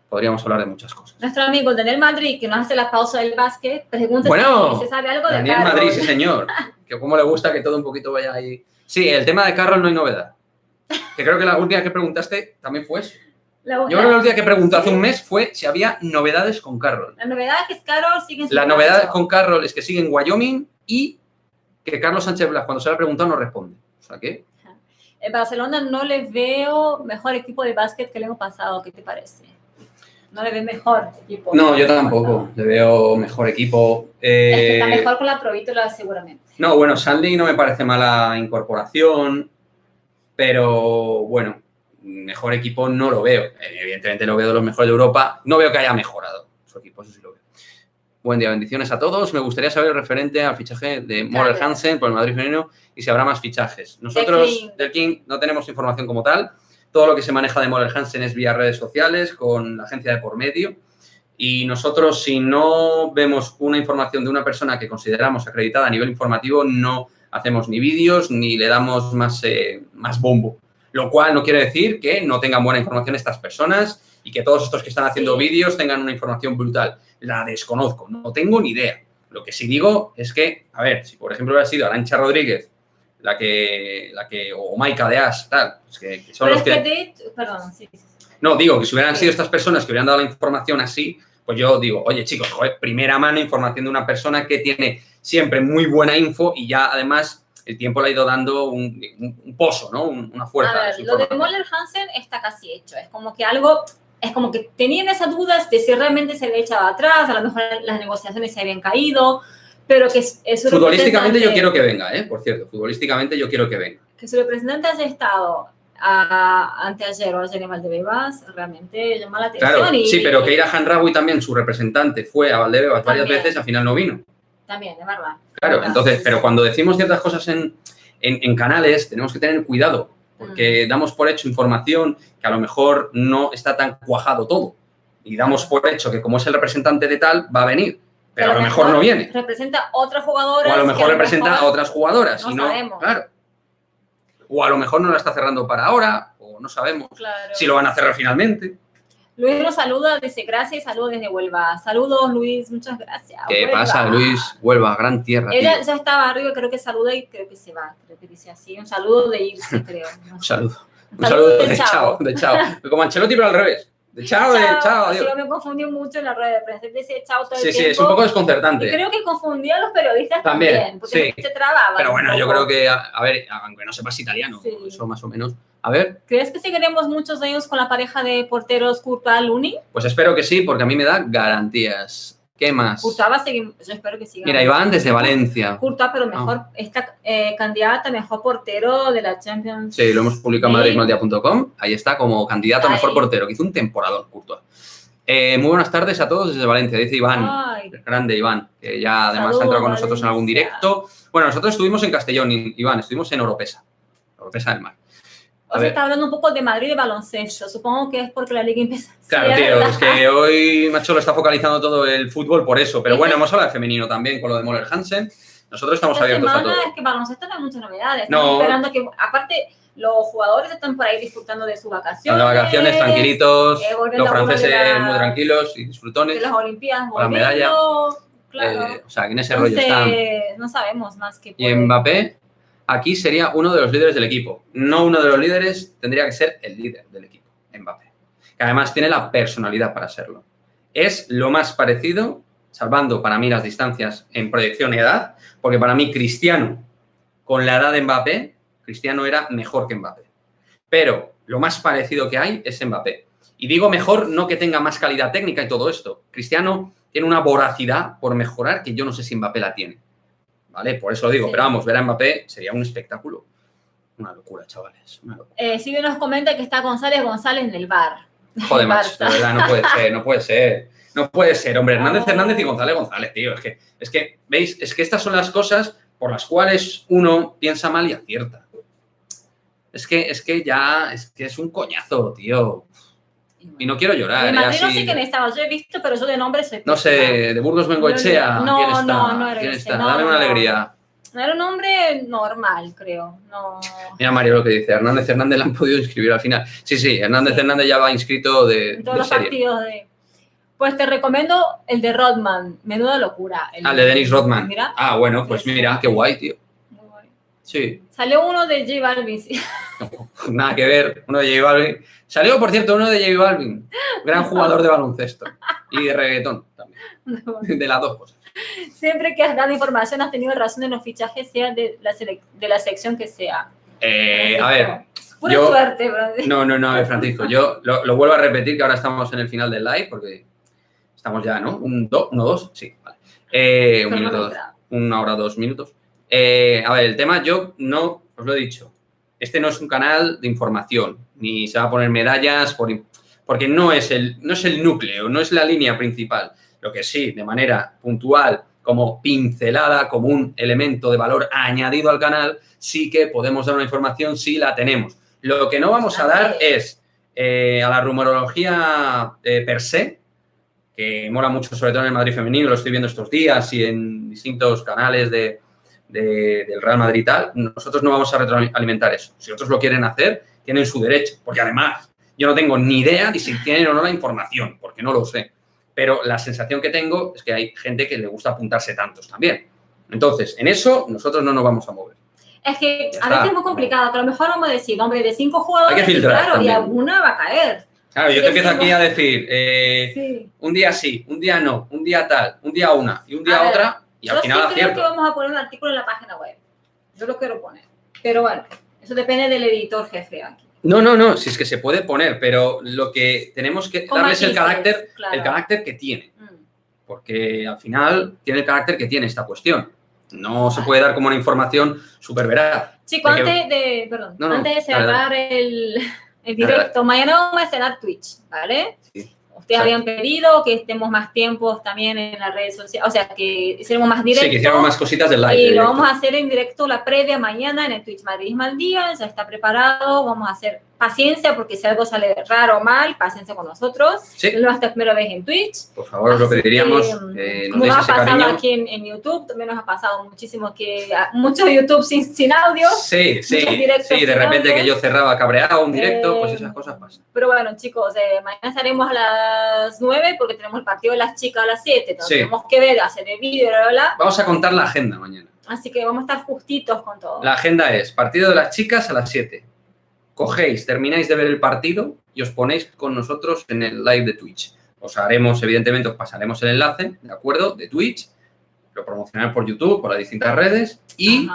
podríamos hablar de muchas cosas. Nuestro amigo Daniel Madrid, que nos hace la pausa del básquet, pregunta si se sabe algo de Daniel Carroll. Madrid, sí señor. Que como le gusta que todo un poquito vaya ahí. Sí, el tema de Carroll no hay novedad. Que creo que la última que preguntaste también fue eso. Yo creo que la última que preguntó hace un mes fue si había novedades con Carroll. La novedad es que Carroll sigue en su La novedad con Carroll es que sigue en Wyoming y que Carlos Sánchez Blas, cuando se le ha preguntado, no responde. O sea, ¿qué? En Barcelona no les veo mejor equipo de básquet que el año pasado. ¿Qué te parece? No le ves mejor equipo. No, yo tampoco. Le veo mejor equipo. Es que está mejor con la Provítola, seguramente. No, bueno, Sandy no me parece mala incorporación, pero bueno, mejor equipo no lo veo. Evidentemente lo veo de los mejores de Europa. No veo que haya mejorado su equipo, eso sí lo veo. Buen día, bendiciones a todos. Me gustaría saber referente al fichaje de Moller Hansen por el Madrid femenino y si habrá más fichajes. Nosotros del King no tenemos información como tal. Todo lo que se maneja de Moller Hansen es vía redes sociales con la agencia de por medio. Y nosotros, si no vemos una información de una persona que consideramos acreditada a nivel informativo, no hacemos ni vídeos ni le damos más bombo. Lo cual no quiere decir que no tengan buena información estas personas y que todos estos que están haciendo vídeos tengan una información brutal. La desconozco, no tengo ni idea. Lo que sí digo es que, a ver, si por ejemplo hubiera sido Arantxa Rodríguez, o Maika de As, tal, pues que son los que... Perdón, sí. No, digo que si hubieran sido estas personas que hubieran dado la información así, pues yo digo, oye chicos, joder, primera mano información de una persona que tiene siempre muy buena info y ya además el tiempo le ha ido dando un pozo, ¿no? Una fuerza. A ver, lo de Moller Hansen está casi hecho. Es como que tenían esas dudas de si realmente se había echado atrás, a lo mejor las negociaciones se habían caído, Pero que su futbolísticamente yo quiero que venga, por cierto, futbolísticamente yo quiero que venga. Que su representante haya estado anteayer o ayer en Valdebebas, realmente llama la atención. Claro, sí, pero Keira Hanraoui también, su representante, fue a Valdebebas varias veces, al final no vino. También, de verdad. Claro, verdad, entonces, sí, pero cuando decimos ciertas cosas en canales, tenemos que tener cuidado, porque damos por hecho información que a lo mejor no está tan cuajado todo. Y damos por hecho que como es el representante de tal, va a venir, pero a lo mejor no viene. Representa otras jugadoras. O a lo mejor representa a otras jugadoras. No y no sabemos. Claro. O a lo mejor no la está cerrando para ahora, o no sabemos si lo van a cerrar finalmente. Luis nos saluda, dice gracias y saludos desde Huelva. Saludos, Luis, muchas gracias. ¿Qué Huelva. pasa, Luis? Huelva, gran tierra. Ella tío. ya estaba arriba, creo que saluda y creo que se va. Creo que dice así. Un saludo de irse, creo. No Un sé. saludo. Un saludo de chao. chao. De chao. Como Ancelotti, pero al revés. De chao, de chao, Así adiós. que me confundí mucho en la rueda de prensa. Dice chao todo el Sí, tiempo. sí, es un poco desconcertante. Y creo que confundía a los periodistas también porque sí. se trababan. Pero bueno, yo poco. creo que, a ver, aunque no sepas italiano, Sí. eso más o menos. A ver. ¿Crees que seguiremos muchos años con la pareja de porteros Courtois-Luni? Pues espero que sí, porque a mí me da garantías. ¿Qué más? Courtois va a seguir, yo espero que siga. Mira, Iván desde Valencia. Courtois, pero mejor, esta candidata a mejor portero de la Champions. Sí, lo hemos publicado en madridmaldia.com. Ahí está como candidato a mejor Ahí. portero, que hizo un temporador, Courtois. Muy buenas tardes a todos desde Valencia, dice Iván. Ay. Grande Iván, que ya además Saludos, ha entrado con nosotros en algún Valencia. directo. Bueno, nosotros estuvimos en Castellón, Iván, estuvimos en Oropesa del Mar. O sea, está hablando un poco de Madrid y de baloncesto. Supongo que es porque la liga empieza. Claro, Sí, tío, ¿verdad? es que hoy Macho lo está focalizando todo el fútbol por eso. Pero bueno, hemos hablado de femenino también con lo de Moller Hansen. Nosotros estamos Esta abiertos a semana todo. es que baloncesto no hay muchas novedades. No. Estamos esperando que, aparte, los jugadores están por ahí disfrutando de sus vacaciones. Las vacaciones tranquilitos, volviendo los a uno de franceses muy tranquilos y disfrutones. De las Olimpiadas, Con la medalla. Claro. O sea, que en ese rollo están. No sabemos más que. Y Mbappé, aquí sería uno de los líderes del equipo. No uno de los líderes, tendría que ser el líder del equipo, Mbappé. Que además tiene la personalidad para serlo. Es lo más parecido, salvando para mí las distancias en proyección y edad, porque para mí Cristiano, con la edad de Mbappé, Cristiano era mejor que Mbappé. Pero lo más parecido que hay es Mbappé. Y digo mejor, no que tenga más calidad técnica y todo esto. Cristiano tiene una voracidad por mejorar que yo no sé si Mbappé la tiene. ¿Vale? Por eso lo digo. Sí. Pero vamos, ver a Mbappé sería un espectáculo. Una locura, chavales. Una locura. Silvio nos comenta que está González en el bar. Joder, El macho, de Barça. verdad, no puede ser, no puede ser. No puede ser, hombre. Hernández No. Hernández y González, tío. Es que, ¿veis? Es que estas son las cosas por las cuales uno piensa mal y acierta. Es que es un coñazo, tío. Y no quiero llorar. De Madrid no así. sé quién estaba, yo he visto, pero yo de nombre soy No sé, de Burgos Bengoechea. No, ¿Quién está? no era ¿Quién ese, está? no, Dame una no. alegría. No era un nombre normal, creo. No. Mira, Mario, lo que dice. Hernández Hernández la han podido inscribir al final. Sí, Hernández Sí. Hernández ya va inscrito de En todos los serie. partidos de. Pues te recomiendo el de Rodman. Menuda locura. El de Dennis Rodman. Mira. Ah, bueno, pues mira, qué guay, tío. Muy guay. Sí. Salió uno de J Balvin. Sí. Nada que ver, uno de J Balvin. Salió, por cierto, uno de J Balvin. Gran jugador de baloncesto. Y de reggaetón también. De las dos cosas. Siempre que has dado información has tenido razón en los fichajes, sea de la sección que sea. A ver, Pura yo- suerte, bro. no, a ver, Francisco, yo lo vuelvo a repetir que ahora estamos en el final del live porque estamos ya, ¿no? ¿Dos? Sí, vale. Un minuto, Cronometrado. 1 hora, 2 minutos. A ver, el tema, yo no, os lo he dicho, este no es un canal de información, ni se va a poner medallas, porque no es el núcleo, no es la línea principal. Lo que sí, de manera puntual, como pincelada, como un elemento de valor añadido al canal, sí que podemos dar una información si la tenemos. Lo que no vamos a dar es a la rumorología per se, que mola mucho, sobre todo en el Madrid femenino, lo estoy viendo estos días y en distintos canales del Real Madrid y tal. Nosotros no vamos a retroalimentar eso. Si otros lo quieren hacer, tienen su derecho, porque además yo no tengo ni idea de si tienen o no la información, porque no lo sé. Pero la sensación que tengo es que hay gente que le gusta apuntarse tantos también. Entonces, en eso nosotros no nos vamos a mover. Es que Ya a veces está. es muy complicado, que a lo mejor vamos a decir, hombre, de 5 jugadores, Hay que filtrar y claro, también. y alguna va a caer. Claro, yo Sí, te empiezo sí, aquí a decir, Sí. un día sí, un día no, un día tal, un día una y un día A ver, otra, y al Yo final sí creo acierto. que vamos a poner un artículo en la página web. Yo lo quiero poner. Pero bueno, eso depende del editor jefe aquí. No, si es que se puede poner, pero lo que tenemos que Con darles el matices, carácter, claro. el carácter que tiene. porque al final tiene el carácter que tiene esta cuestión. No se puede dar como una información súper veraz. Chicos, antes de cerrar el directo, mañana vamos a estrenar Twitch, ¿vale? Sí. Ustedes habían pedido que estemos más tiempos también en las redes sociales, o sea, que hiciéramos más directo. Sí, que hiciéramos más cositas del live. Y lo vamos a hacer en directo la previa mañana en el Twitch Madridismo al Día, ya está preparado, vamos a hacer paciencia porque si algo sale raro o mal, paciencia con nosotros. Sí. Es nuestra primera vez en Twitch. Por favor, os lo pediríamos. Como nos ha pasado aquí en YouTube, también nos ha pasado muchísimo que muchos YouTube sin audio. Sí, de repente que yo cerraba cabreado un directo, pues esas cosas pasan. Pero bueno, chicos, mañana estaremos a las 9 porque tenemos el partido de las chicas a las 7, entonces tenemos que ver, hacer el vídeo, bla, bla, bla. Vamos a contar la agenda mañana. Así que vamos a estar justitos con todo. La agenda es partido de las chicas a las 7. Cogéis, termináis de ver el partido y os ponéis con nosotros en el live de Twitch. Os haremos, evidentemente, os pasaremos el enlace, ¿de acuerdo? De Twitch, lo promocionaremos por YouTube, por las distintas redes y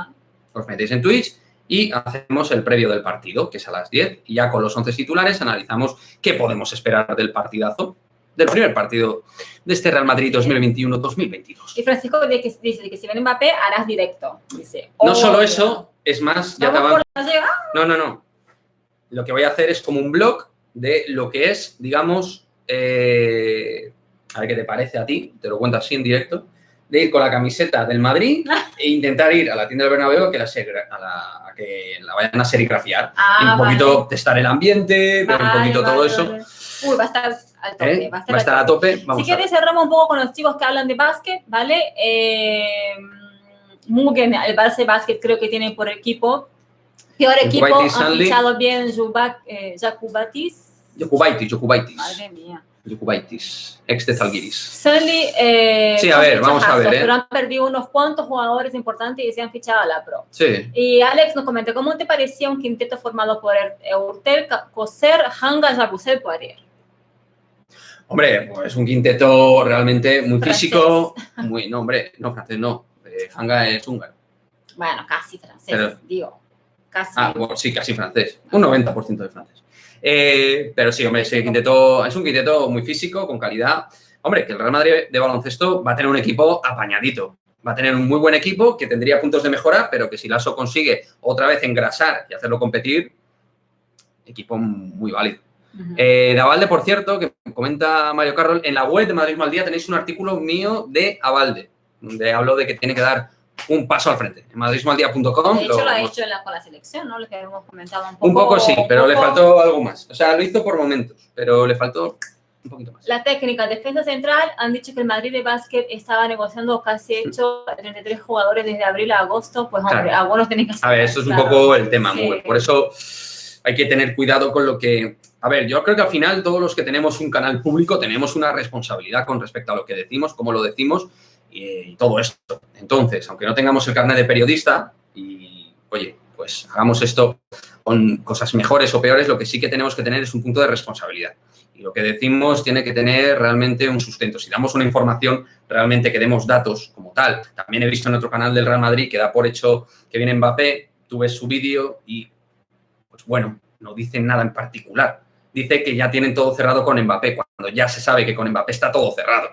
os metéis en Twitch y hacemos el previo del partido, que es a las 10, y ya con los 11 titulares analizamos qué podemos esperar del partidazo, del primer partido de este Real Madrid 2021-2022. Y Francisco dice que si viene Mbappé harás directo. Dice, no solo eso, es más, ya ¿Vamos por No. Lo que voy a hacer es como un blog de lo que es, digamos, a ver qué te parece a ti, te lo cuento así en directo, de ir con la camiseta del Madrid e intentar ir a la tienda del Bernabéu a que la vayan a serigrafiar. Y un poquito testar el ambiente, ver un poquito todo eso. Uy, va a estar al tope. Va a estar a tope. Si quieres cerramos un poco con los chicos que hablan de básquet, ¿vale? Mugen, el Barça Básquet creo que tiene por equipo. Peor equipo, han fichado bien Jakubaitis. Madre mía. Jakubaitis, ex de Zalgiris. Stanley, sí, a ver, vamos a ver. Pero han perdido unos cuantos jugadores importantes y se han fichado a la Pro. Sí. Y Alex nos comentó, ¿cómo te parecía un quinteto formado por Hurtel, Coser, Hanga, Jabusel, Poirier? Hombre, pues un quinteto realmente muy físico. Francés no. Hanga es húngaro. Bueno, casi francés, digo. Casi. Bueno, sí, casi francés. Un 90% de francés. Pero sí, hombre, ese quinteto es un quinteto muy físico, con calidad. Hombre, que el Real Madrid de baloncesto va a tener un equipo apañadito. Va a tener un muy buen equipo que tendría puntos de mejora, pero que si Lasso consigue otra vez engrasar y hacerlo competir, equipo muy válido. De Avalde, por cierto, que comenta Mario Carroll, en la web de Madridismo al Día tenéis un artículo mío de Avalde, donde hablo de que tiene que dar un paso al frente. En madridismoaldia.com. De hecho, lo ha hecho con la selección, ¿no? Lo que hemos comentado un poco. Un poco sí, pero le faltó algo más. O sea, lo hizo por momentos, pero le faltó un poquito más. La técnica, defensa central, han dicho que el Madrid de básquet estaba negociando casi hecho 33 jugadores desde abril a agosto. Pues, hombre, algunos tienen que ser. A ver, eso es un poco el tema, sí. Por eso hay que tener cuidado con lo que... A ver, yo creo que al final todos los que tenemos un canal público tenemos una responsabilidad con respecto a lo que decimos, cómo lo decimos y todo esto. Entonces, aunque no tengamos el carnet de periodista y, oye, pues hagamos esto con cosas mejores o peores, lo que sí que tenemos que tener es un punto de responsabilidad. Y lo que decimos tiene que tener realmente un sustento. Si damos una información, realmente que demos datos como tal. También he visto en otro canal del Real Madrid que da por hecho que viene Mbappé, tú ves su vídeo y, pues bueno, no dicen nada en particular. Dice que ya tienen todo cerrado con Mbappé, cuando ya se sabe que con Mbappé está todo cerrado.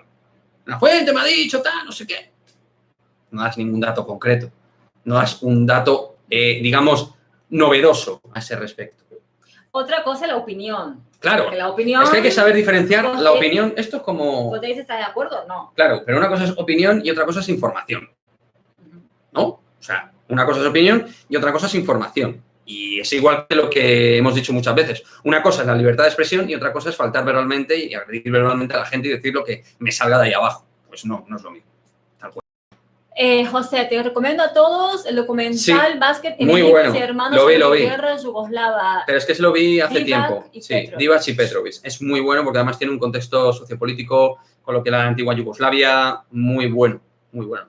La fuente me ha dicho, tal, no sé qué. No das ningún dato concreto. No das un dato, digamos, novedoso a ese respecto. Otra cosa es la opinión. Claro. La opinión, es que hay que saber diferenciar la opinión. Esto es como... ¿Vos te dices, estás de acuerdo? No. Claro, pero una cosa es opinión y otra cosa es información. ¿No? O sea, una cosa es opinión y otra cosa es información. Y es igual que lo que hemos dicho muchas veces. Una cosa es la libertad de expresión y otra cosa es faltar verbalmente y agredir verbalmente a la gente y decir lo que me salga de ahí abajo. Pues no es lo mismo. Tal cual. José, te recomiendo a todos el documental Básquet en muy bueno. Hermanos lo vi. Guerra Yugoslava. Pero es que se lo vi hace tiempo. Sí, Divac y Petrovic. Es muy bueno porque además tiene un contexto sociopolítico con lo que era la antigua Yugoslavia. Muy bueno, muy bueno.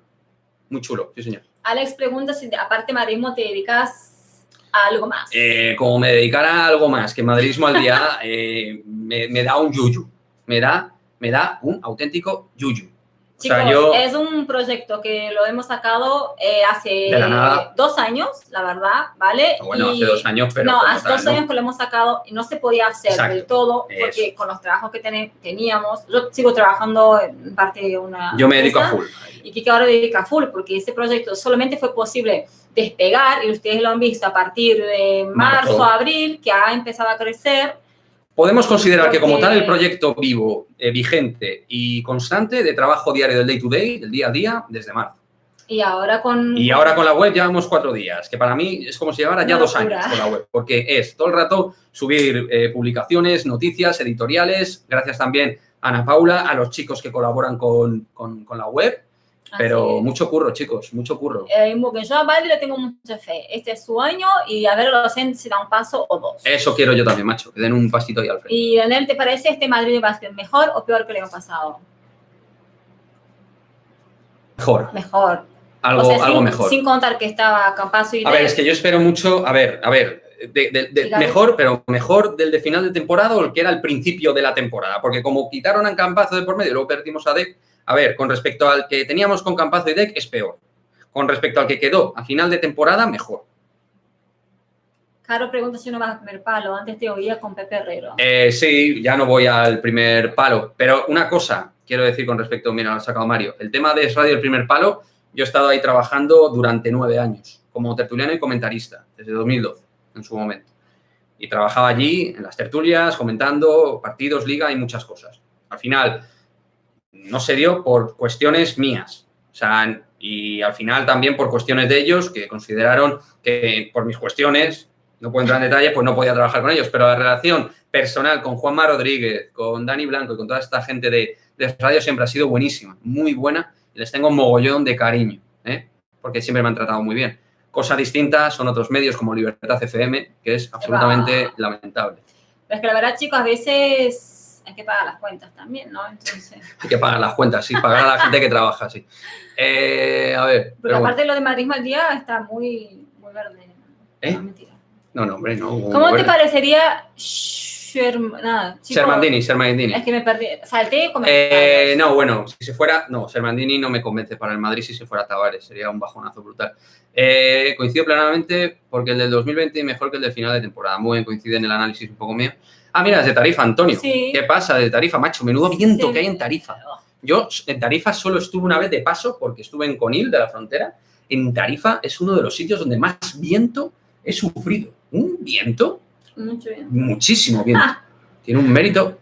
Muy chulo, sí señor. Alex pregunta si aparte de madridismo te dedicas a algo más. Como me dedicara a algo más que Madridismo al Día, me da un yuyu. Me da un auténtico yuyu. Chicos, sea, yo... es un proyecto que lo hemos sacado hace De la nada. 2 años, la verdad, ¿vale? Bueno, hace 2 años, pero no, como hace tal, 2 ¿no? años que lo hemos sacado y no se podía hacer Exacto. del todo porque Eso. con los trabajos que teníamos, yo sigo trabajando en parte de una Yo me dedico a empresa, full. y Kike ahora dedica a full porque ese proyecto solamente fue posible despegar y ustedes lo han visto a partir de marzo, abril, que ha empezado a crecer. Podemos considerar que como Porque- tal el proyecto vivo, vigente y constante de trabajo diario del day to day, del día a día, desde marzo. Y ahora con la web llevamos 4 días, que para mí es como si llevara ya Una 2 locura. años con la web, porque es todo el rato subir publicaciones, noticias, editoriales, gracias también a Ana Paula, a los chicos que colaboran con la web, pero mucho curro, chicos, mucho curro. Yo a Valdi le tengo mucha fe. Este es su año y a ver los si da un paso o 2. Eso quiero yo también, macho, que den un pasito ahí al frente. ¿Y Daniel, te parece este Madrid de básquet mejor o peor que el año pasado? Mejor. Mejor. Algo, o sea, algo mejor. Sin contar que estaba Campazo y A ver, es que yo espero mucho, mejor, pero mejor del de final de temporada o el que era el principio de la temporada, porque como quitaron a Campazo de por medio y luego perdimos a Dec, a ver, con respecto al que teníamos con Campazo y Dec es peor. Con respecto al que quedó a final de temporada, mejor. Caro pregunta si uno va a primer palo. Antes te oía con Pepe Herrero. Sí, ya no voy al primer palo, pero una cosa quiero decir con respecto, mira, lo ha sacado Mario, el tema de Es Radio el primer palo, yo he estado ahí trabajando durante 9 años, como tertuliano y comentarista, desde 2012, en su momento. Y trabajaba allí, en las tertulias, comentando partidos, liga y muchas cosas. Al final, no se dio por cuestiones mías. O sea, y al final también por cuestiones de ellos, que consideraron que por mis cuestiones, no puedo entrar en detalle, pues no podía trabajar con ellos. Pero la relación personal con Juanma Rodríguez, con Dani Blanco y con toda esta gente de radio siempre ha sido buenísima, muy buena. Y les tengo un mogollón de cariño, porque siempre me han tratado muy bien. Cosa distinta son otros medios como Libertad FM, que es absolutamente lamentable. Pero es que la verdad, chicos, a veces hay que pagar las cuentas también, ¿no? Entonces... Hay que pagar las cuentas, sí, pagar a la gente que trabaja, sí. A ver. Porque aparte de lo de Madridismo al día está muy, muy verde. No, mentira. No, hombre, no. ¿Cómo te parecería Sermandini? Es que me perdí. Salté comentarios. No, bueno, si se fuera... No, Sermandini no me convence para el Madrid si se fuera Tavares. Sería un bajonazo brutal. Coincido plenamente porque el del 2020 es mejor que el del final de temporada. Muy bien, coincide en el análisis un poco mío. Ah, mira, desde Tarifa, Antonio. Sí. ¿Qué pasa desde Tarifa, macho? Menudo viento que hay en Tarifa. Yo en Tarifa solo estuve una vez de paso porque estuve en Conil, de la Frontera. En Tarifa es uno de los sitios donde más viento he sufrido. ¿Un viento? Mucho viento. Muchísimo viento. Tiene un mérito.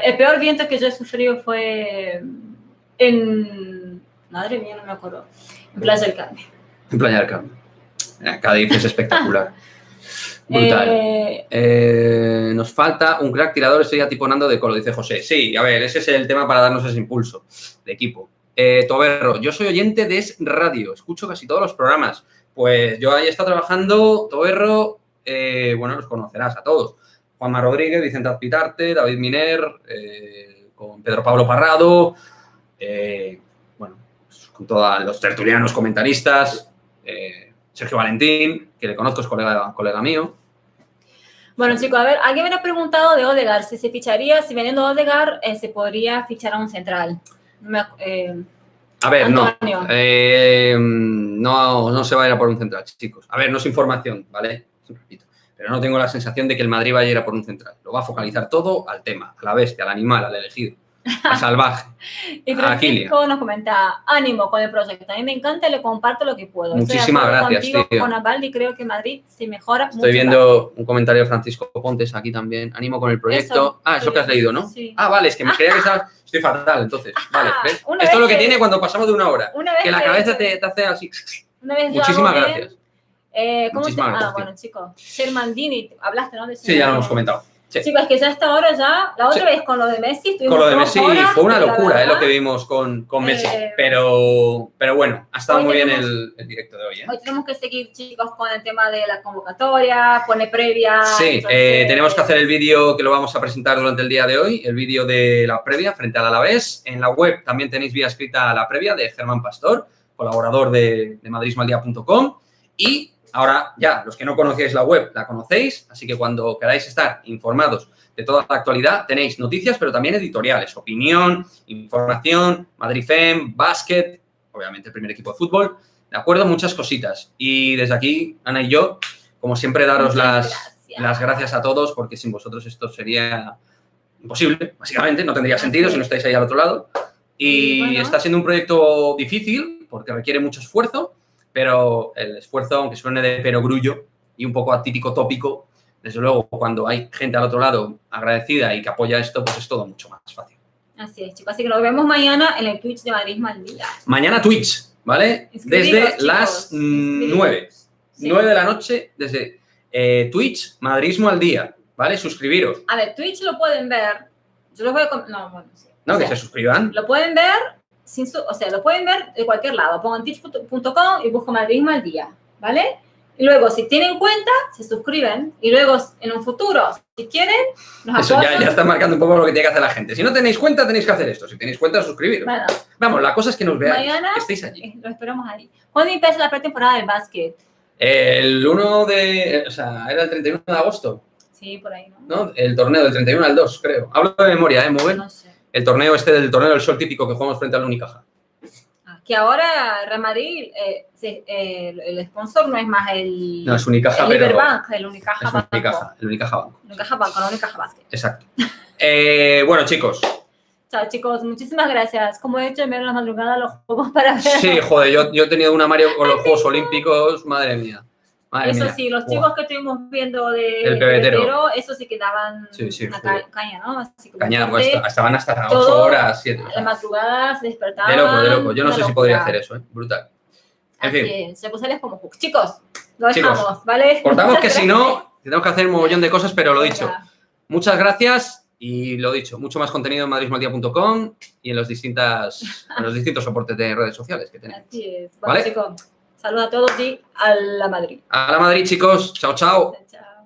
El peor viento que yo he sufrido fue en... Madre mía, no me acuerdo. En Playa del Carmen. En Playa del Carmen. Cádiz es espectacular. Brutal. Nos falta un crack tirador, estoy atiponando de Colo, dice José. Sí, a ver, ese es el tema para darnos ese impulso de equipo. Toberro, yo soy oyente de Es Radio, escucho casi todos los programas. Pues yo ahí he estado trabajando, Toberro, bueno, los conocerás a todos. Juanma Rodríguez, Vicente Azpitarte, David Miner, con Pedro Pablo Parrado, bueno, con todos los tertulianos comentaristas, Sergio Valentín, que le conozco, es colega mío. Bueno, chicos, a ver, alguien me ha preguntado de Odegaard, si se ficharía, si vendiendo Odegaard, se podría fichar a un central. A ver, Antonio. no se va a ir a por un central, chicos. A ver, no es información, ¿vale? Repito. Pero no tengo la sensación de que el Madrid vaya a ir a por un central. Lo va a focalizar todo al tema, a la bestia, al animal, al elegido, al salvaje, y Francisco nos comenta, ánimo con el proyecto. A mí me encanta y le comparto lo que puedo. Muchísimas gracias, tío. Con Abaldi creo que Madrid se mejora mucho. Estoy viendo un comentario de Francisco Pontes aquí también. Ánimo con el proyecto. Eso que has leído, ¿no? Sí. Vale, es que me creía que estabas... Estoy fatal, entonces. Vale, ¿ves? Esto es lo que tiene cuando pasamos de una hora. Que la cabeza te hace así. Muchísimas gracias. Muchísimas gracias. Bueno, chicos. Sermandini, hablaste, ¿no? Sí, ya lo hemos comentado. Sí. Chicos, es que ya hasta ahora ya, la otra vez con lo de Messi, con lo de Messi fue una locura, lo que vimos con Messi, pero bueno, ha estado muy bien el directo de hoy. Hoy tenemos que seguir, chicos, con el tema de la convocatoria, pone previa. Sí, entonces, tenemos que hacer el vídeo que lo vamos a presentar durante el día de hoy, el vídeo de la previa frente al Alavés. En la web también tenéis vía escrita la previa de Germán Pastor, colaborador de madridismoaldia.com, y Ahora ya, los que no conocíais la web, la conocéis, así que cuando queráis estar informados de toda la actualidad, tenéis noticias, pero también editoriales, opinión, información, Madrid Fem, básquet, obviamente el primer equipo de fútbol, ¿de acuerdo? Muchas cositas. Y desde aquí, Ana y yo, como siempre, daros las gracias a todos, porque sin vosotros esto sería imposible, básicamente, no tendría sentido si no estáis ahí al otro lado. Y bueno, está siendo un proyecto difícil, porque requiere mucho esfuerzo, pero el esfuerzo, aunque suene de perogrullo y un poco atípico tópico, desde luego, cuando hay gente al otro lado agradecida y que apoya esto, pues es todo mucho más fácil. Así es, chicos. Así que nos vemos mañana en el Twitch de Madridismo al Día. Mañana Twitch, ¿vale? Desde las 9. 9 de la noche, desde Twitch, Madridismo al Día, ¿vale? Suscribiros. A ver, Twitch lo pueden ver. Yo los voy a... No, bueno, sí. No, o sea, que se suscriban. Lo pueden ver, lo pueden ver de cualquier lado. Pongan twitch.com y buscan Madridismo al Día, ¿vale? Y luego, si tienen cuenta, se suscriben. Y luego, en un futuro, si quieren, nos apoyan. Eso ya está marcando un poco lo que tiene que hacer la gente. Si no tenéis cuenta, tenéis que hacer esto. Si tenéis cuenta, suscribiros. Bueno, vamos, la cosa es que nos veáis, mañana, que estéis allí. Lo esperamos ahí. ¿Cuándo empieza la pretemporada del básquet? El 1 de... O sea, era el 31 de agosto. Sí, por ahí, ¿No? El torneo del 31 al 2, creo. Hablo de memoria, ¿eh, Mover? No sé. El torneo del torneo del sol típico que jugamos frente al Unicaja. Que ahora Real Madrid, el sponsor no es más el... No, es Unicaja, el pero... Liberbank, el Unicaja Banco. El Unicaja Banco. Unicaja Banco, no Unicaja Básquet. Exacto. Bueno, chicos. Chao, chicos. Muchísimas gracias. Como he dicho, me la madrugada los juegos para ver. Sí, joder, yo he tenido una Mario con los Juegos Olímpicos. Madre mía. Madre eso mía. sí, los chicos que estuvimos viendo el pebetero, eso sí que daban una caña, ¿no? Así que caña, pues estaban hasta 8 horas, 7. A la madrugada se despertaban. De loco. Yo no sé si podría hacer eso, ¿eh? Brutal. En fin. Se pusieron como hooks. Chicos, lo dejamos, ¿vale? Cortamos que si no, tenemos que hacer un mogollón de cosas, pero lo dicho. Muchas gracias y lo dicho, mucho más contenido en madridismoaldía.com y en los distintos soportes de redes sociales que tenemos. Así es. Bueno, ¿vale? Chicos, saludos a todos y a la Madrid. A la Madrid, chicos. Chao, chao. Chao.